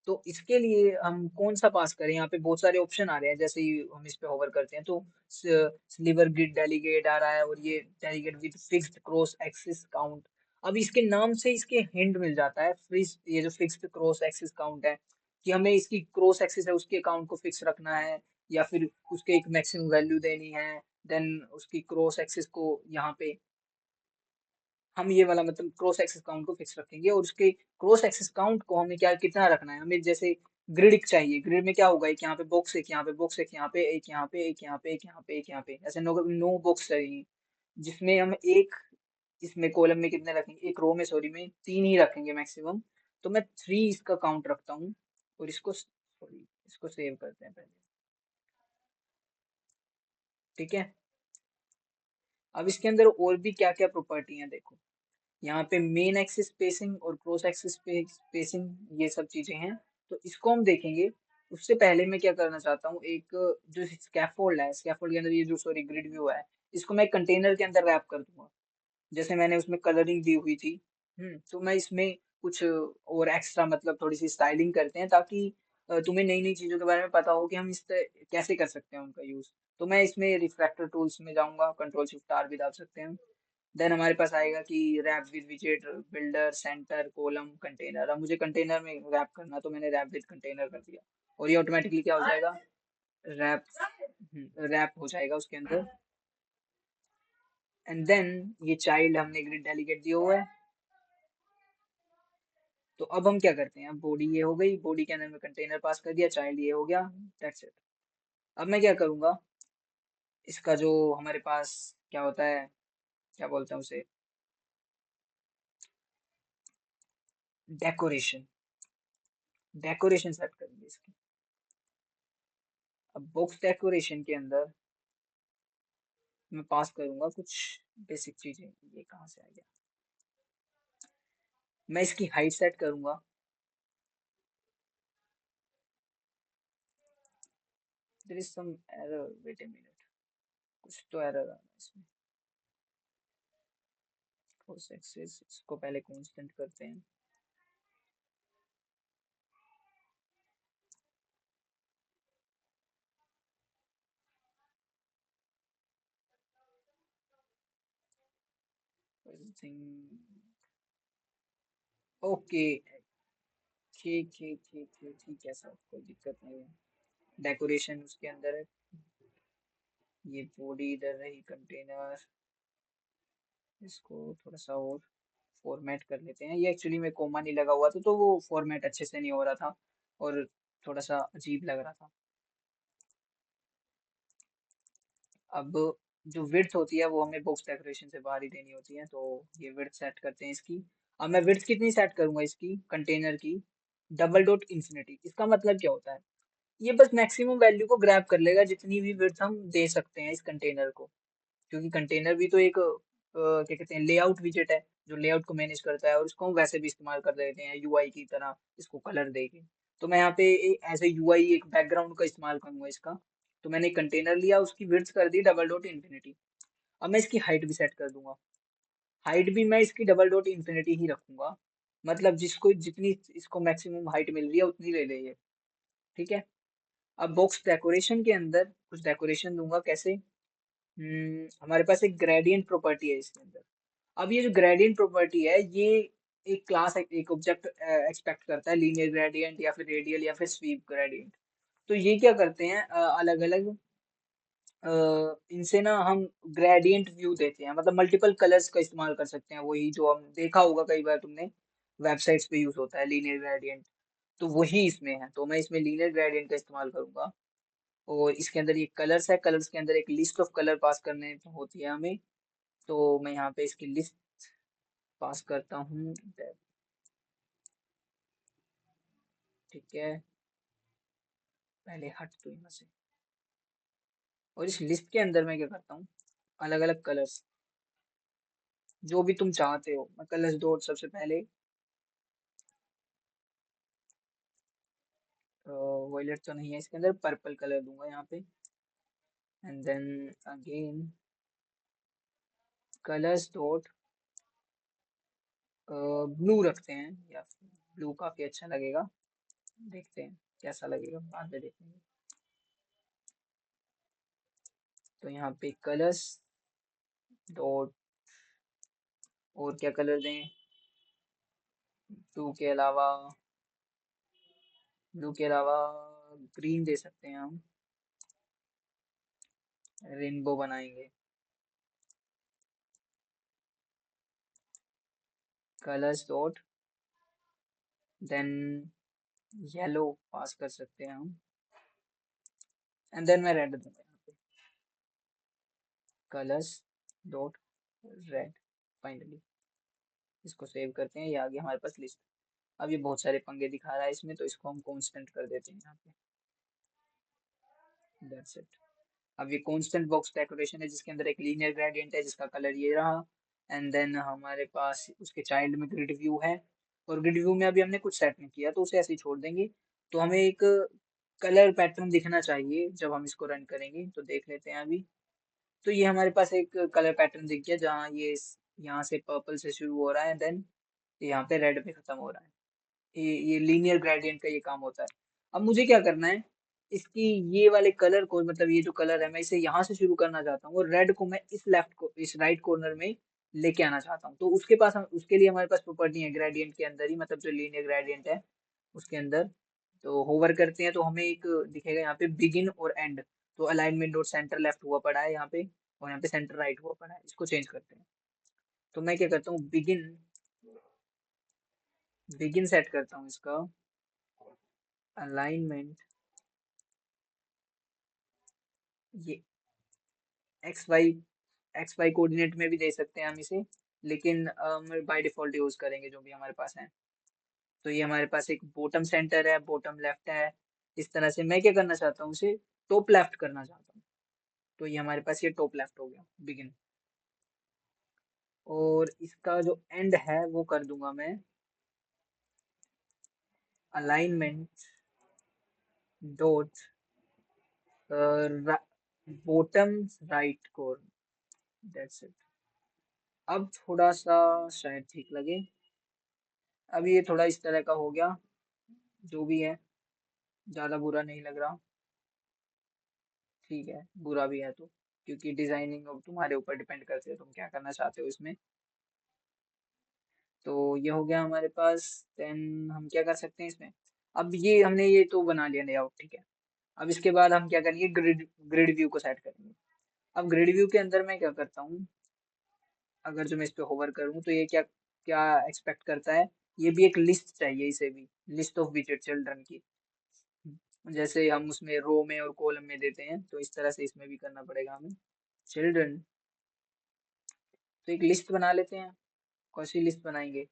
तो इसके लिए हम कौन सा पास करें, यहाँ पे बहुत सारे ऑप्शन आ रहे हैं। जैसे ही हम इस पे होवर करते हैं तो स्लीवर ग्रिड डेलीगेट आ रहा है और ये delegate with fixed cross axis count. अब इसके नाम से इसके हिंट मिल जाता है, फ्रीज, ये जो फिक्स्ड क्रॉस एक्सिस काउंट है, कि हमें इसकी क्रॉस एक्सिस है उसके काउंट को फिक्स रखना है या फिर उसके एक मैक्सिमम वैल्यू देनी है। देन उसकी क्रॉस एक्सिस को यहाँ पे हम ये वाला, मतलब क्रॉस एक्सिस काउंट को फिक्स रखेंगे। और उसके क्रॉस एक्सिस काउंट को हमें क्या, कितना रखना है हमें, जैसे ग्रिड चाहिए, ग्रिड में क्या होगा, एक यहाँ पे बॉक्स, एक यहाँ पे बॉक्स, एक यहाँ पे, एक यहाँ पे, एक यहाँ पे, एक यहाँ पे, एक यहाँ पे, ऐसे नो नो बॉक्स चाहिए, जिसमें हम एक, इसमें कॉलम में कितने रखेंगे, एक रो में सॉरी में 3 ही रखेंगे मैक्सिमम। तो मैं 3 इसका काउंट रखता हूँ और इसको सॉरी इसको सेव करते हैं पहले। ठीक है, अब इसके अंदर और भी क्या क्या प्रॉपर्टी हैं देखो। यहाँ पे मेन एक्सिस स्पेसिंग और क्रॉस एक्सिस स्पेसिंग ये सब चीजें हैं, तो इसको हम देखेंगे। उससे पहले मैं क्या करना चाहता हूँ, एक जो स्कैफोल्ड है, स्कैफोल्ड के अंदर ये जो सॉरी ग्रिड व्यू है, इसको मैं कंटेनर के अंदर रैप कर दूंगा। जैसे मैंने उसमें कलरिंग दी हुई थी। तो मैं इसमें कुछ और एक्स्ट्रा मतलब थोड़ी सी स्टाइलिंग करते हैं, ताकि तुम्हें नई नई चीजों के बारे में पता हो कि हम कैसे कर सकते हैं उनका यूज। तो मैं इसमें रिफ्रैक्टर टूल्स में जाऊंगा, कंट्रोल शिफ्ट आर भी दाब सकते हैं। देन हमारे पास आएगा कि रैप विद विजेट, बिल्डर, सेंटर, कॉलम, कंटेनर। अब मुझे कंटेनर में रैप करना, तो मैंने रैप विद कंटेनर कर दिया, और ये ऑटोमेटिकली क्या हो जाएगा, रैप रैप हो जाएगा उसके अंदर। एंड देन ये चाइल्ड हमने ग्रिड डेलीगेट दिया हुआ है। तो अब हम क्या करते हैं, अब बॉडी ये हो गई, बॉडी के अंदर में कंटेनर पास कर दिया, चाइल्ड ये हो गया, दैट्स इट। अब मैं क्या करूंगा, इसका जो हमारे पास क्या होता है, क्या बोलते हैं उसे, डेकोरेशन, डेकोरेशन सेट करेंगे इसकी। अब बॉक्स डेकोरेशन के अंदर मैं पास करूंगा कुछ बेसिक चीजें। ये कहाँ से आ गया, मैं इसकी हाइट सेट करूंगा। There is some error, wait a minute, कुछ तो एरर आ रहा है इसमें। cos एक्सिस इसको पहले कांस्टेंट करते हैं। ओके, ठीक ठीक ठीक ठीक ठीक है सर, कोई दिक्कत नहीं है। डेकोरेशन उसके अंदर है, ये बॉडी इधर रही, कंटेनर, इसको थोड़ा सा और फॉर्मेट कर लेते हैं। ये एक्चुअली में कोमा नहीं लगा हुआ था, तो वो फॉर्मेट अच्छे से नहीं हो रहा था और थोड़ा सा अजीब लग रहा था। अब जो विड्थ होती है वो हमें बॉक्स डेकोरेशन से बाहर ही देनी होती है, तो ये विड्थ सेट करते हैं इसकी। अब मैं विड्थ कितनी सेट करूंगा इसकी, कंटेनर की, डबल डॉट इंफिनिटी। इसका मतलब क्या होता है, ये बस मैक्सिमम वैल्यू को ग्रैब कर लेगा जितनी भी विड्थ हम दे सकते हैं इस कंटेनर को। क्योंकि कंटेनर भी तो एक क्या कहते हैं, लेआउट विजेट है, जो लेआउट को मैनेज करता है, और इसको हम वैसे भी इस्तेमाल कर लेते हैं यूआई की तरह, इसको कलर देके। तो मैं यहाँ पे एज ए यूआई एक बैकग्राउंड का इस्तेमाल करूंगा इसका। तो मैंने कंटेनर लिया, उसकी विड्थ कर दी डबल डॉट इन्फिनिटी। अब मैं इसकी हाइट भी सेट कर दूंगा, हाइट भी मैं इसकी डबल डॉट इन्फिनिटी ही रखूंगा। मतलब जिसको जितनी इसको मैक्सिमम हाइट मिल रही है उतनी ले ले ये। ठीक है, अब बॉक्स डेकोरेशन के अंदर कुछ डेकोरेशन दूंगा, कैसे, हमारे पास एक ग्रेडियंट प्रॉपर्टी है इसके अंदर। अब ये जो ग्रेडियंट प्रॉपर्टी है, ये एक क्लास, एक ऑब्जेक्ट एक्सपेक्ट करता है, लीनियर ग्रेडियंट या फिर रेडियल या फिर स्वीप ग्रेडियंट। तो ये क्या करते हैं, अलग अलग इनसे ना हम ग्रेडियंट व्यू देते हैं, मतलब मल्टीपल कलर्स का इस्तेमाल कर सकते हैं। वही जो हम देखा होगा कई बार तुमने, वेबसाइट्स पे यूज होता है लीनियर ग्रेडियंट, तो वही इसमें है। तो मैं इसमें लीनियर ग्रेडियंट का इस्तेमाल करूंगा। और इसके अंदर ये कलर्स है, कलर्स के अंदर एक लिस्ट ऑफ कलर पास करने होती है हमें। तो मैं यहाँ पे इसकी लिस्ट पास करता हूँ। ठीक है, पहले हट तो यहाँ से। और इस लिस्ट के अंदर मैं क्या करता हूँ, अलग अलग कलर्स जो भी तुम चाहते हो, मैं कलर्स डॉट सबसे पहले वॉयलेट तो नहीं है इसके अंदर, पर्पल कलर दूंगा यहाँ पे। And then again colours dot blue रखते हैं, या ब्लू काफी अच्छा लगेगा, देखते हैं कैसा लगेगा, बाद में देखेंगे। तो यहाँ पे कलर्स डॉट, और क्या कलर दें, ब्लू के अलावा, ब्लू के अलावा ग्रीन दे सकते हैं हम, रेनबो बनाएंगे। कलर्स डॉट, देन येलो पास कर सकते हैं हम, एंड देन मैं रेड दूंगा यहाँ पे, कलर्स डॉट रेड। फाइनली इसको सेव करते हैं, ये आ गया हमारे पास लिस्ट। अब ये बहुत सारे पंगे दिखा रहा है इसमें, तो इसको हम कांस्टेंट कर देते हैं यहाँ पे। That's it. अब ये कांस्टेंट बॉक्स डेकोरेशन है जिसके अंदर एक लीनियर ग्रेडियंट है जिसका कलर ये रहा। एंड देन हमारे पास उसके चाइल्ड में ग्रिड व्यू है। और ग्रिड व्यू में अभी हमने कुछ सेट नहीं किया तो उसे ऐसे ही छोड़ देंगे। तो हमें एक कलर पैटर्न दिखना चाहिए जब हम इसको रन करेंगे, तो देख लेते हैं अभी। तो ये हमारे पास एक कलर पैटर्न दिख गया जहाँ ये यहाँ से पर्पल से शुरू हो रहा है, देन यहाँ पे रेड पे खत्म हो रहा है। ये लीनियर ग्रेडियंट का ये काम होता है। अब मुझे क्या करना है, इसकी ये वाले कलर को, मतलब ये जो कलर है मैं इसे यहाँ से शुरू करना चाहता हूँ और रेड को मैं इस राइट कॉर्नर में लेके आना चाहता हूँ। तो उसके लिए हमारे पास प्रॉपर्टी है ग्रेडियंट के अंदर ही, मतलब जो लीनियर ग्रेडियंट है उसके अंदर। तो होवर करते हैं तो हमें एक दिखेगा यहाँ पे बिगिन और एंड। तो अलाइनमेंट डॉट सेंटर लेफ्ट हुआ पड़ा है यहाँ पे, और यहाँ पे सेंटर राइट हुआ पड़ा है। इसको चेंज करते हैं। तो मैं क्या करता हूँ, बिगिन बिगिन सेट करता हूँ इसका अलाइनमेंट, ये एक्स वाई कोऑर्डिनेट में भी दे सकते हैं हम इसे, लेकिन बाय डिफॉल्ट यूज करेंगे जो भी हमारे पास है। तो ये हमारे पास एक बॉटम सेंटर है, बॉटम लेफ्ट है। इस तरह से मैं क्या करना चाहता हूँ, इसे टॉप लेफ्ट करना चाहता हूँ। तो ये हमारे पास ये टॉप लेफ्ट हो गया बिगिन। और इसका जो एंड है वो कर दूंगा मैं alignment dot bottom right core. That's it. अब थोड़ा सा शायद ठीक लगे। अब ये थोड़ा इस तरह का हो गया, जो भी है ज्यादा बुरा नहीं लग रहा। ठीक है, बुरा भी है तो, क्योंकि डिजाइनिंग अब तुम्हारे ऊपर डिपेंड करती है तुम क्या करना चाहते हो इसमें। तो ये हो गया हमारे पास। देन हम क्या कर सकते हैं इसमें, अब ये हमने ये तो बना लिया लेआउट, ठीक है। अब इसके बाद हम क्या करेंगे, ग्रिड ग्रिड व्यू को सेट करेंगे। अब ग्रिड व्यू के अंदर मैं क्या करता हूँ, अगर जो मैं इस पे होवर करूँ तो ये क्या क्या एक्सपेक्ट करता है, ये भी एक लिस्ट चाहिए, इसे भी लिस्ट ऑफ विजिट चिल्ड्रन की। जैसे हम उसमें रो में और कॉलम में देते हैं, तो इस तरह से इसमें भी करना पड़ेगा हमें। चिल्ड्रन, तो एक लिस्ट बना लेते हैं। कौन सी लिस्ट बनाएंगे,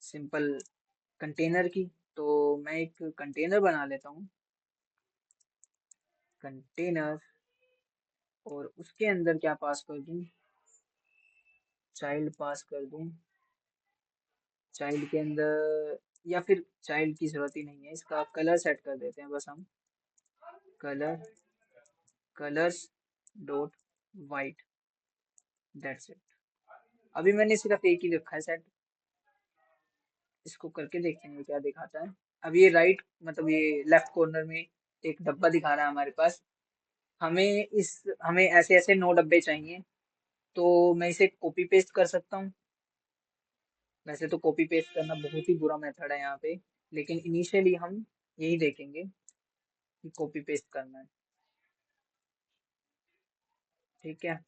सिंपल कंटेनर की। तो मैं एक कंटेनर बना लेता हूँ, कंटेनर। और उसके अंदर क्या पास कर दूँ, चाइल्ड पास कर दूँ। चाइल्ड के अंदर, या फिर चाइल्ड की जरूरत ही नहीं है, इसका कलर सेट कर देते हैं बस हम। Colour, colours dot white. That's it. अभी मैंने सिर्फ एक ही रखा है सेट। इसको करके देखते हैं क्या दिखाता है। अब ये राइट, मतलब ये लेफ्ट कॉर्नर में एक डब्बा दिखा रहा है हमारे पास। हमें ऐसे ऐसे 9 डब्बे चाहिए। तो मैं इसे कॉपी पेस्ट कर सकता हूँ। वैसे तो कॉपी पेस्ट करना बहुत ही बुरा मेथड है यहाँ पे, लेकिन इनिशियली हम यही देखेंगे कि कॉपी पेस्ट करना है। ठीक है।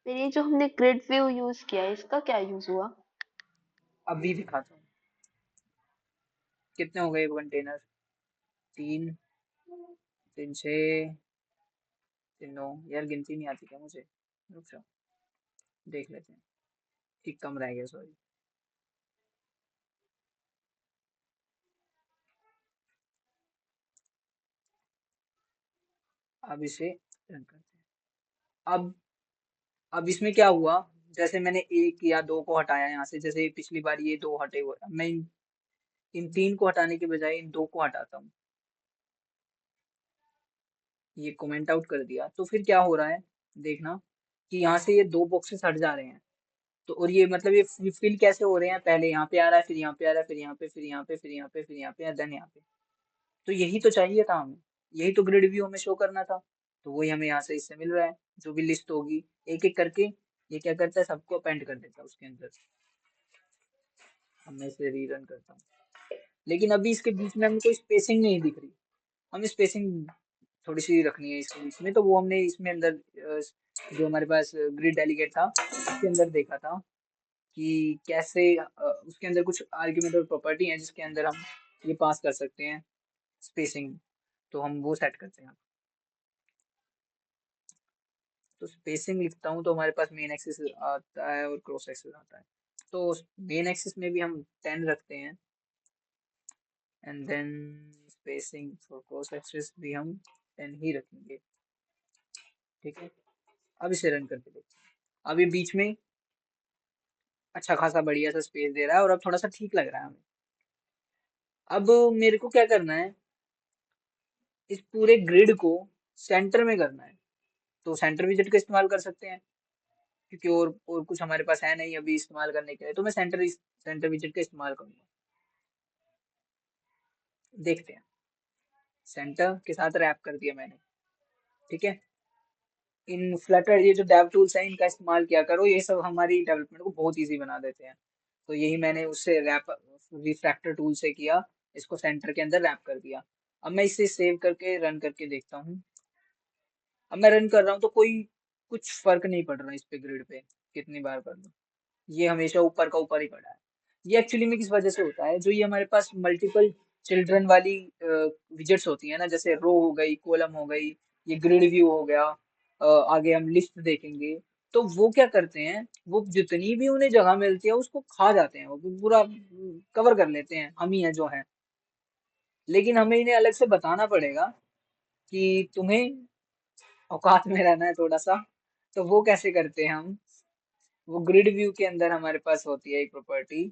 फिर ये जो हमने ग्रिड व्यू यूज किया है इसका क्या यूज हुआ?
अभी दिखाता हूँ। कितने हो गए कंटेनर, 3, 3 6, 3 9। यार गिनती नहीं आती क्या मुझे, रुक जाओ देख लेते हैं। एक कम रह गया, सॉरी। अब इसे रन करते हैं। अब इसमें क्या हुआ, जैसे मैंने 1 या 2 को हटाया यहाँ से, जैसे पिछली बार ये 2 हटे हुए, अब मैं इन 3 को हटाने के बजाय इन 2 को हटाता हूँ। ये कमेंट आउट कर दिया, तो फिर क्या हो रहा है, देखना कि यहाँ से ये 2 बॉक्सेस हट जा रहे हैं। तो और ये मतलब ये फिल कैसे हो रहे हैं, पहले यहाँ पे आ रहा है, फिर यहाँ पे आ रहा है, फिर यहाँ पे, फिर यहाँ पे, फिर यहाँ पे, फिर यहाँ पे, देन यहाँ पे। तो यही तो चाहिए था हमें, यही तो ग्रिड व्यू हमें शो करना था। तो वही हमें यहाँ से इससे मिल रहा है। जो भी लिस्ट होगी एक एक करके ये क्या करता है, सबको अपेंड कर देता है उसके अंदर। अब मैं इसे रीरन करता हूँ, लेकिन अभी इसके बीच में हमें कोई स्पेसिंग नहीं दिख रही। हमें स्पेसिंग थोड़ी सी रखनी है इसके बीच में, तो वो हमने इसमें अंदर जो हमारे पास ग्रिड डेलीगेट था उसके अंदर देखा था कि कैसे उसके अंदर कुछ आर्ग्यूमेंट और प्रॉपर्टी है जिसके अंदर हम ये पास कर सकते हैं स्पेसिंग। तो हम वो सेट करते हैं। तो स्पेसिंग लिखता हूँ तो हमारे पास मेन एक्सिस आता है और क्रॉस एक्सिस आता है। तो मेन एक्सिस में भी हम 10 रखते हैं, and then spacing for cross axis भी हम 10 ही रखेंगे। ठीक है, अब इसे रन करके देखते हैं। अब ये बीच में अच्छा खासा बढ़िया सा स्पेस दे रहा है और अब थोड़ा सा ठीक लग रहा है हमें। अब मेरे को क्या करना है, इस पूरे ग्रिड को सेंटर में करना है। तो सेंटर विजिट का इस्तेमाल कर सकते हैं, क्योंकि और कुछ हमारे पास है नहीं अभी इस्तेमाल करने के लिए, तो मैं सेंटर विजिट का इस्तेमाल करूंगा। देखते हैं, सेंटर के साथ रैप कर दिया मैंने। ठीक है, इन फ्लटर ये जो डेव टूल्स हैं इनका इस्तेमाल किया करो, ये सब हमारी डेवलपमेंट को बहुत इजी बना देते हैं। तो यही मैंने उससे रैप रिफ्रैक्टर टूल से किया, इसको सेंटर के अंदर रैप कर दिया। अब मैं इसे सेव करके रन करके देखता हूँ। अब मैं रन कर रहा हूँ तो कोई कुछ फर्क नहीं पड़ रहा इस पे, ग्रिड पे कितनी बार कर लूँ ये हमेशा ऊपर का ऊपर ही पड़ा है। ये एक्चुअली में किस वजह से होता है, जो ये हमारे पास मल्टीपल चिल्ड्रन वाली विजेट्स होती है ना, जैसे रो हो गई, कॉलम हो गई, ये ग्रिड व्यू हो गया, आगे हम लिस्ट देखेंगे। तो वो क्या करते हैं, वो जितनी भी उन्हें जगह मिलती है उसको खा जाते हैं, वो पूरा कवर कर लेते हैं, हम ही है जो है। लेकिन हमें इन्हें अलग से बताना पड़ेगा कि तुम्हें औकात में रहना है थोड़ा सा। तो वो कैसे करते हैं हम, वो ग्रिड व्यू के अंदर हमारे पास होती है एक प्रॉपर्टी,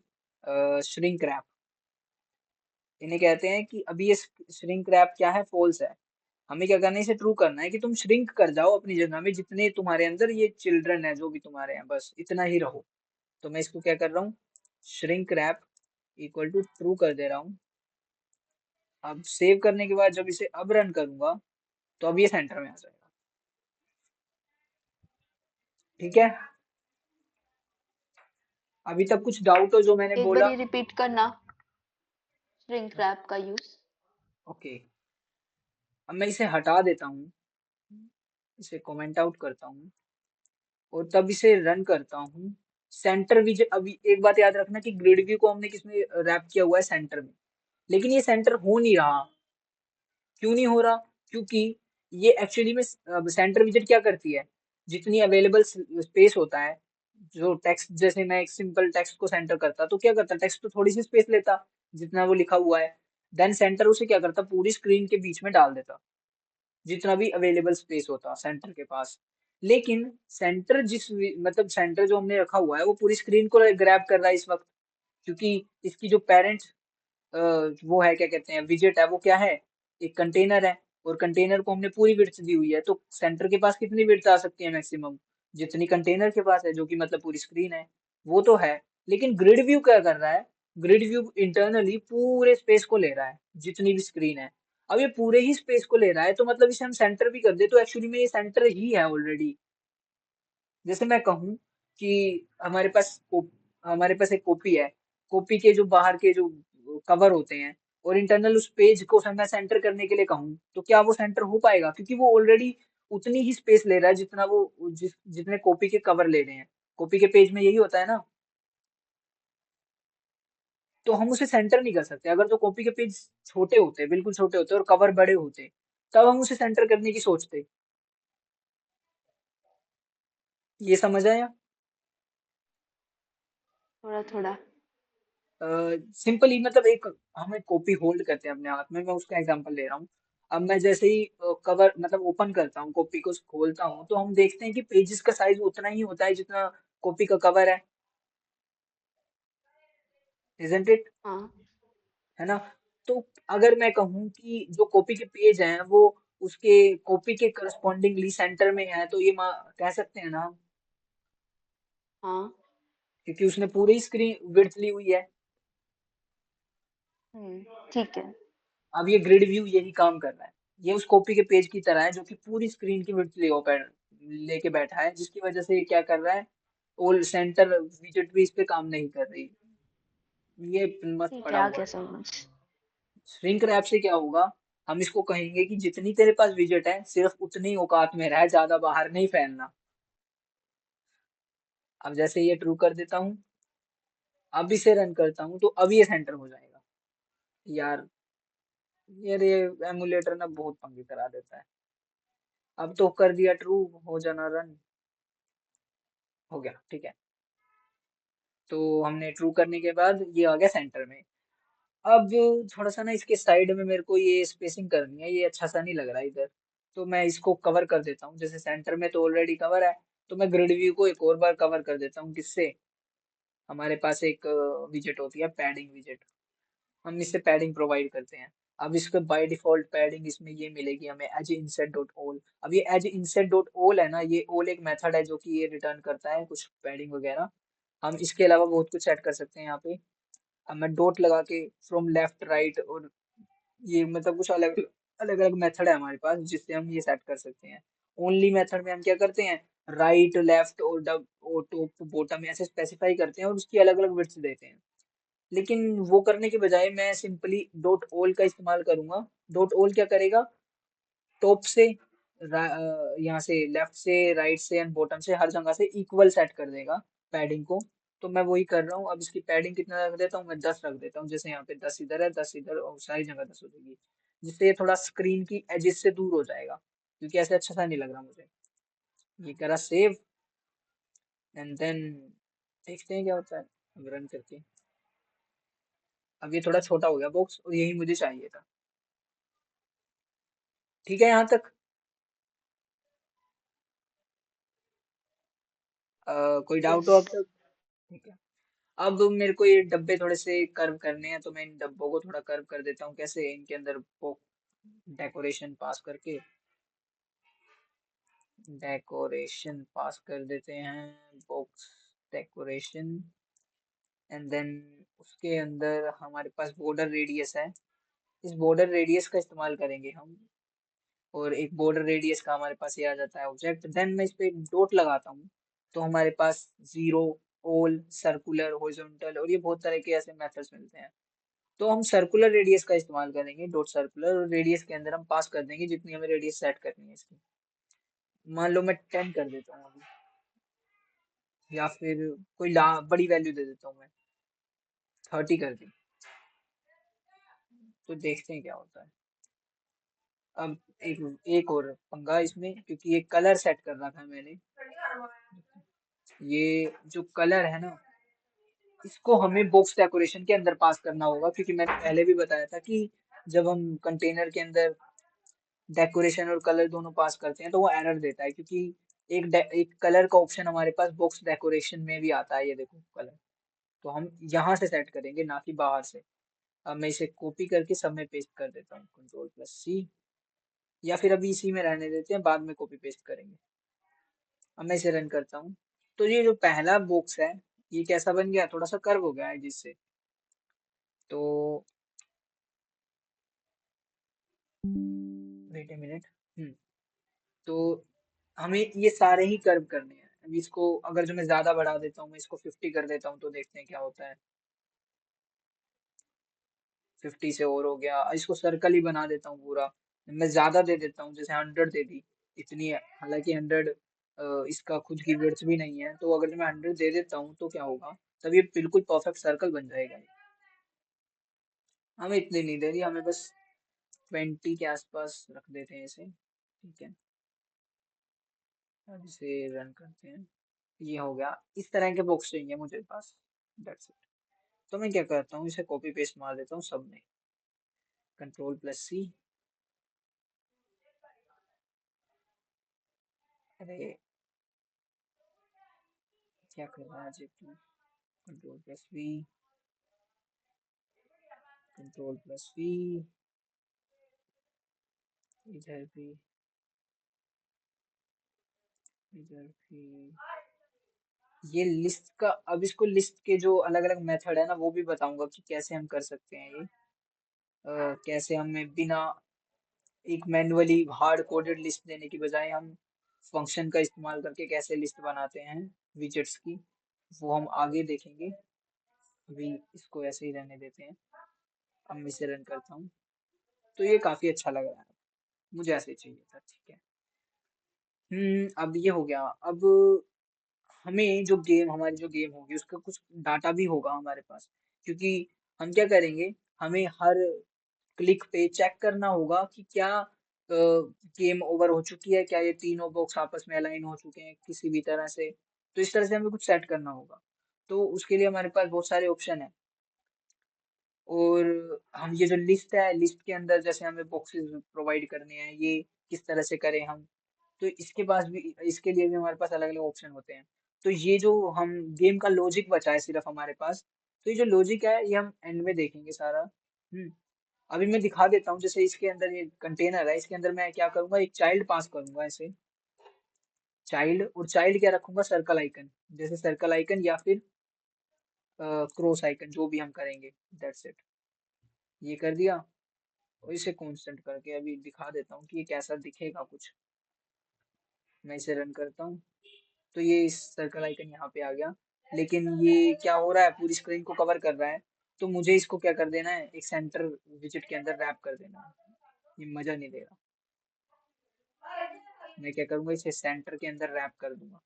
श्रिंक रैप। इन्हें कहते हैं कि अभी ये श्रिंक रैप क्या है, फॉल्स है। हमें क्या करना है, इसे ट्रू करना है कि तुम श्रिंक कर जाओ अपनी जगह में, जितने तुम्हारे अंदर ये चिल्ड्रन है जो भी तुम्हारे हैं बस इतना ही रहो। तो मैं इसको क्या कर रहा हूँ, shrink wrap equal to true कर दे रहा हूँ। अब सेव करने के बाद जब इसे अब रन करूंगा तो अब ये सेंटर में आ जाएगा। ठीक है, अभी तक कुछ डाउट हो जो मैंने
एक बार
बोला?
ये रिपीट करना, श्रिंक रैप का यूज।
ओके, अब मैं इसे हटा देता हूँ, इसे कमेंट आउट करता हूँ और तब इसे रन करता हूँ। सेंटर विजन, अभी एक बात याद रखना कि ग्रिड व्यू को हमने किसमें रैप किया हुआ है, सेंटर में। लेकिन ये सेंटर हो नहीं रहा, क्यों नहीं हो रहा, क्योंकि ये एक्चुअली में सेंटर विजिट क्या करती है, जितनी अवेलेबल स्पेस होता है, जो टेक्स्ट, जैसे मैं एक सिंपल टेक्स्ट को सेंटर करता तो क्या करता, टेक्स्ट तो थोड़ी सी स्पेस लेता जितना वो लिखा हुआ है, देन सेंटर उसे क्या करता, पूरी स्क्रीन के बीच में डाल देता, जितना भी अवेलेबल स्पेस होता सेंटर के पास। लेकिन सेंटर मतलब सेंटर जो हमने रखा हुआ है वो पूरी स्क्रीन को ग्रैब कर रहा है इस वक्त, क्योंकि इसकी जो पेरेंट वो है, क्या कहते हैं, विजेट है, वो क्या है, एक कंटेनर है। और कंटेनर को हमने पूरी विड्थ दी हुई है, तो सेंटर के पास कितनी विड्थ आ सकती है मैक्सिमम, जितनी कंटेनर के पास है, जो कि मतलब पूरी स्क्रीन है। वो तो है, लेकिन ग्रिड व्यू क्या कर रहा है, ग्रिड व्यू इंटरनली पूरे स्पेस को ले रहा है, जितनी भी स्क्रीन है। अब ये पूरे ही स्पेस को ले रहा है, तो मतलब इसे हम सेंटर भी कर दे तो एक्चुअली में ये सेंटर ही है ऑलरेडी। जैसे मैं कहूँ कि हमारे पास एक कॉपी है, कॉपी के जो बाहर के जो कवर होते हैं, और इंटरनल उस पेज को मैं सेंटर करने के लिए कहूँ, तो क्या वो सेंटर हो पाएगा, क्योंकि वो ऑलरेडी उतनी ही स्पेस ले रहा है जितना वो जितने कॉपी के कवर ले रहे हैं। कॉपी के पेज में यही होता है ना। तो हम उसे सेंटर नहीं कर सकते, अगर जो कॉपी के पेज छोटे होते, बिल्कुल छोटे होते और कवर बड़े होते, तब हम उसे सेंटर करने की सोचते। ये समझ आया?
थोड़ा थोड़ा।
सिंपली मतलब एक, हम एक कॉपी होल्ड करते हैं अपने हाथ में, मैं उसका एग्जांपल ले रहा हूँ। अब मैं जैसे ही कवर मतलब ओपन करता हूँ, कॉपी को खोलता हूँ, तो हम देखते हैं कि पेजेस का साइज उतना ही होता है जितना कॉपी का कवर है, इजंट इट?
हाँ।
है ना? तो अगर मैं कहूँ कि जो कॉपी के पेज हैं वो उसके कॉपी के करस्पॉन्डिंगली सेंटर में है, तो ये कह सकते हैं ना हम,
हाँ।
क्योंकि उसने पूरी स्क्रीन विड्थ ली हुई है।
ठीक है।
अब ये ग्रिड व्यू यही काम कर रहा है, ये उस कॉपी के पेज की तरह है जो कि पूरी स्क्रीन की विड्थ लेके बैठा है, जिसकी वजह से ये क्या कर रहा है, ओल्ड सेंटर विजेट भी इस पे काम नहीं कर रही। ये मस्त
ठीक है,
पड़ा
आ
हुआ
गया
है।
समझ।
श्रिंक रैप से क्या होगा, हम इसको कहेंगे कि जितनी तेरे पास विजेट है सिर्फ उतनी औकात में रह, ज्यादा बाहर नहीं फैलना। अब जैसे ये ट्रू कर देता हूँ, अब इसे रन करता हूँ, तो अब ये सेंटर हो जाएगा। यार, ये एमुलेटर ना बहुत पंगे करा देता है। अब तो कर दिया ट्रू, हो जाना रन, हो गया ठीक है। तो हमने ट्रू करने के बाद ये आ गया सेंटर में। अब थोड़ा सा ना इसके साइड में मेरे को ये स्पेसिंग करनी है, ये अच्छा सा नहीं लग रहा इधर। तो मैं इसको कवर कर देता हूँ, जैसे सेंटर में तो ऑलरेडी कवर है, तो मैं ग्रिड व्यू को एक और बार कवर कर देता हूँ। किससे? हमारे पास एक विजेट होती है पैडिंग विजेट, हम इससे पैडिंग प्रोवाइड करते हैं। अब इसके बाय डिफॉल्ट पैडिंग इसमें ये मिलेगी हमें एज इंसेट डॉट ऑल। अब ये एज इंसेट डॉट ऑल है ना, ये ऑल एक मेथड है जो कि ये रिटर्न करता है कुछ पैडिंग वगैरह। हम इसके अलावा बहुत कुछ सेट कर सकते हैं यहाँ पे। अब मैं डॉट लगा के फ्रॉम लेफ्ट राइट, और ये मतलब कुछ अलग अलग अलग मेथड है हमारे पास जिससे हम ये सेट कर सकते हैं। ओनली मेथड में हम क्या करते हैं, राइट लेफ्ट और डब और टॉप बॉटम ऐसे स्पेसिफाई करते हैं और उसकी अलग अलग विड्थ देते हैं। लेकिन वो करने के बजाय मैं सिंपली डॉट ऑल का इस्तेमाल करूंगा। डॉट ऑल क्या करेगा, टॉप से यहाँ से लेफ्ट से राइट से एंड बॉटम से हर जगह से इक्वल सेट कर देगा पैडिंग को। तो मैं वही कर रहा हूँ। अब इसकी पैडिंग कितना रख देता हूँ, मैं 10 रख देता हूँ। जैसे यहाँ पे 10 इधर है, 10 इधर, और सारी जगह 10 हो जाएगी, जिससे ये थोड़ा स्क्रीन की एजेस से दूर हो जाएगा, क्योंकि ऐसे अच्छा सा नहीं लग रहा मुझे। ये करा सेव, एंड देन देखते हैं क्या होता है। अब रन करके, अब ये थोड़ा छोटा हो गया बॉक्स, और यही मुझे चाहिए था। ठीक है यहाँ तक? कोई डाउट
यस।
हो अब तक? ठीक है। अब मेरे को ये डब्बे थोड़े से कर्व करने हैं, तो मैं इन डब्बों को थोड़ा कर्व कर देता हूँ। कैसे? इनके अंदर डेकोरेशन पास करके, डेकोरेशन पास कर देते हैं, बॉक्स डेकोरेशन। एंड देन उसके अंदर हमारे पास बॉर्डर रेडियस है, इस बॉर्डर रेडियस का इस्तेमाल करेंगे हम। और एक बॉर्डर रेडियस का हमारे पास ये आ जाता है ऑब्जेक्ट। देन मैं इस पे एक डॉट लगाता हूँ, तो हमारे पास जीरो, ऑल, सर्कुलर, हॉरिजॉन्टल और ये बहुत तरह के ऐसे मेथड्स मिलते हैं। तो हम सर्कुलर रेडियस का इस्तेमाल करेंगे, डॉट सर्कुलर, और रेडियस के अंदर हम पास कर देंगे जितनी हमें रेडियस सेट करनी है इसकी। मान लो मैं 10 कर देता हूँ अभी, या फिर कोई बड़ी वैल्यू दे देता हूँ मैं, 30 कर दी। तो देखते हैं क्या होता है। अब एक एक और पंगा इसमें, क्योंकि ये कलर सेट कर रखा है मैंने। ये जो कलर है ना, इसको हमें बॉक्स डेकोरेशन के अंदर पास करना होगा, क्योंकि मैंने पहले भी बताया था कि जब हम कंटेनर के अंदर डेकोरेशन और कलर दोनों पास करते हैं तो वो एरर देता है, क्योंकि एक कलर का ऑप्शन हमारे पास बॉक्स डेकोरेशन में भी आता है, ये देखो कलर। तो हम यहाँ से सेट करेंगे, ना कि बाहर से। अब मैं इसे कॉपी करके सब में पेस्ट कर देता हूँ, कंट्रोल प्लस सी, या फिर अभी इसी में रहने देते हैं, बाद में कॉपी पेस्ट करेंगे। अब मैं इसे रन करता हूँ। तो ये जो पहला बॉक्स है, ये कैसा बन गया, थोड़ा सा कर्व हो गया है जिससे। तो वेट ए मिनट। तो हमें ये सारे ही कर्व करने हैं। अब इसको अगर जो मैं ज्यादा बढ़ा देता हूँ, मैं इसको 50 कर देता हूँ, तो देखते हैं क्या होता है। 50 से और हो गया। इसको सर्कल ही बना देता हूँ पूरा। मैं ज्यादा दे देता हूँ, जैसे 100 दे दी, इतनी है। हालांकि 100 इसका खुद की विड्थ भी नहीं है, तो अगर मैं 100 दे देता हूँ तो क्या होगा, तब ये बिल्कुल परफेक्ट सर्कल बन जाएगा। हमें इतनी नहीं दे रही, हमें बस 20 के आसपास रख देते हैं इसे। ठीक है, अब इसे रन करते हैं। ये हो गया। इस तरह के बॉक्स चाहिए मुझे पास, दैट्स इट। तो मैं क्या करता हूँ, इसे कॉपी पेस्ट मार देता हूँ सब में, कंट्रोल प्लस सी। अरे क्या कर रहा है जी तू, control plus V, control plus V, इधर भी, इधर भी। ये लिस्ट का, अब इसको लिस्ट के जो अलग अलग मेथड है ना, वो भी बताऊंगा कि कैसे हम कर सकते हैं ये। कैसे हमें बिना एक मैन्युअली हार्ड कोडेड लिस्ट देने की बजाय हम फंक्शन का इस्तेमाल करके कैसे लिस्ट बनाते हैं विजेट्स की, वो हम आगे देखेंगे। अभी इसको ऐसे ही रहने देते हैं। अब मैं इसे रन करता हूँ, तो ये काफी अच्छा लग रहा है, मुझे ऐसे ही चाहिए था। ठीक है। अब ये हो गया। अब हमें जो गेम, हमारी जो गेम होगी उसका कुछ डाटा भी होगा हमारे पास, क्योंकि हम क्या करेंगे, हमें हर क्लिक पे चेक करना होगा कि क्या गेम ओवर हो चुकी है, क्या ये तीनों बॉक्स आपस में अलाइन हो चुके हैं किसी भी तरह से। तो इस तरह से हमें कुछ सेट करना होगा। तो उसके लिए हमारे पास बहुत सारे ऑप्शन है। और हम ये जो लिस्ट है, लिस्ट के अंदर जैसे हमें बॉक्सेस प्रोवाइड करने हैं, ये किस तरह से करें हम। तो इसके लिए भी हमारे पास अलग अलग ऑप्शन होते हैं। तो ये जो हम गेम का लॉजिक बचा है सिर्फ हमारे पास, तो ये जो लॉजिक है ये हम एंड में देखेंगे सारा। अभी मैं दिखा देता हूँ। जैसे इसके अंदर ये कंटेनर है, इसके अंदर मैं क्या करूंगा, एक चाइल्ड पास करूंगा ऐसे, चाइल्ड, और चाइल्ड क्या रखूंगा, सर्कल आइकन। जैसे सर्कल आइकन या फिर क्रॉस आइकन, जो भी हम करेंगे। That's it. ये कर दिया। और इसे कांस्टेंट करके अभी दिखा देता हूँ कि ये कैसा दिखेगा कुछ। मैं इसे रन करता हूँ। तो ये इस सर्कल आइकन यहाँ पे आ गया। लेकिन ये क्या हो रहा है, पूरी स्क्रीन को कवर कर रहा है। तो मुझे इसको क्या कर देना है, एक सेंटर विजिट के अंदर रैप कर देना है। ये मजा नहीं देगा। मैं क्या करूंगा, इसे सेंटर के अंदर रैप कर दूंगा।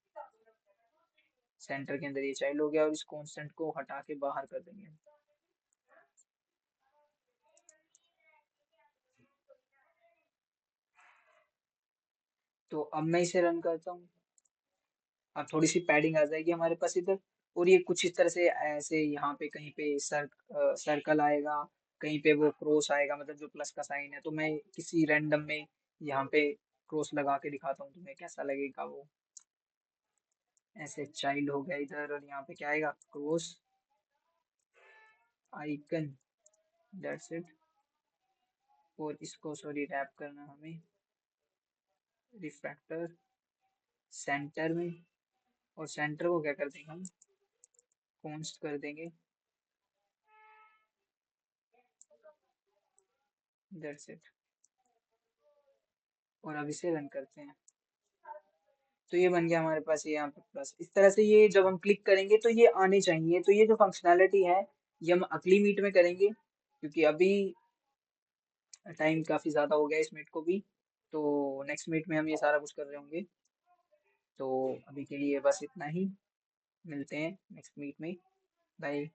सेंटर के अंदर ये चाइल्ड हो गया, और इस कांस्टेंट को हटा के बाहर कर देंगे। तो अब मैं इसे रन करता हूँ। अब थोड़ी सी पैडिंग आ जाएगी हमारे पास इधर। और ये कुछ इस तरह से ऐसे यहाँ पे कहीं पे सर्कल आएगा, कहीं पे वो क्रॉस आएगा, मतलब जो प्लस का साइन है। तो मैं किसी रैंडम में यहाँ पे क्रॉस लगा के दिखाता हूँ, तुम्हें कैसा लगेगा वो। ऐसे चाइल्ड हो गया इधर, और यहाँ पे क्या आएगा, क्रॉस आइकन। That's it. और इसको सॉरी रैप करना हमें रिफ्रैक्टर सेंटर में। और सेंटर को क्या कर देंगे हम, कॉन्स्ट कर देंगे। That's it. और अब इसे रन करते हैं। तो ये बन गया हमारे पास ये यहाँ पे प्लस। इस तरह से ये जब हम क्लिक करेंगे तो ये आने चाहिए। तो ये जो फंक्शनैलिटी है ये हम अगली मीट में करेंगे, क्योंकि अभी टाइम काफी ज्यादा हो गया इस मीट को भी। तो नेक्स्ट मीट में हम ये सारा कुछ कर रहे होंगे। तो अभी के लिए बस इतना ही। मिलते हैं नेक्स्ट मीट में। बाय।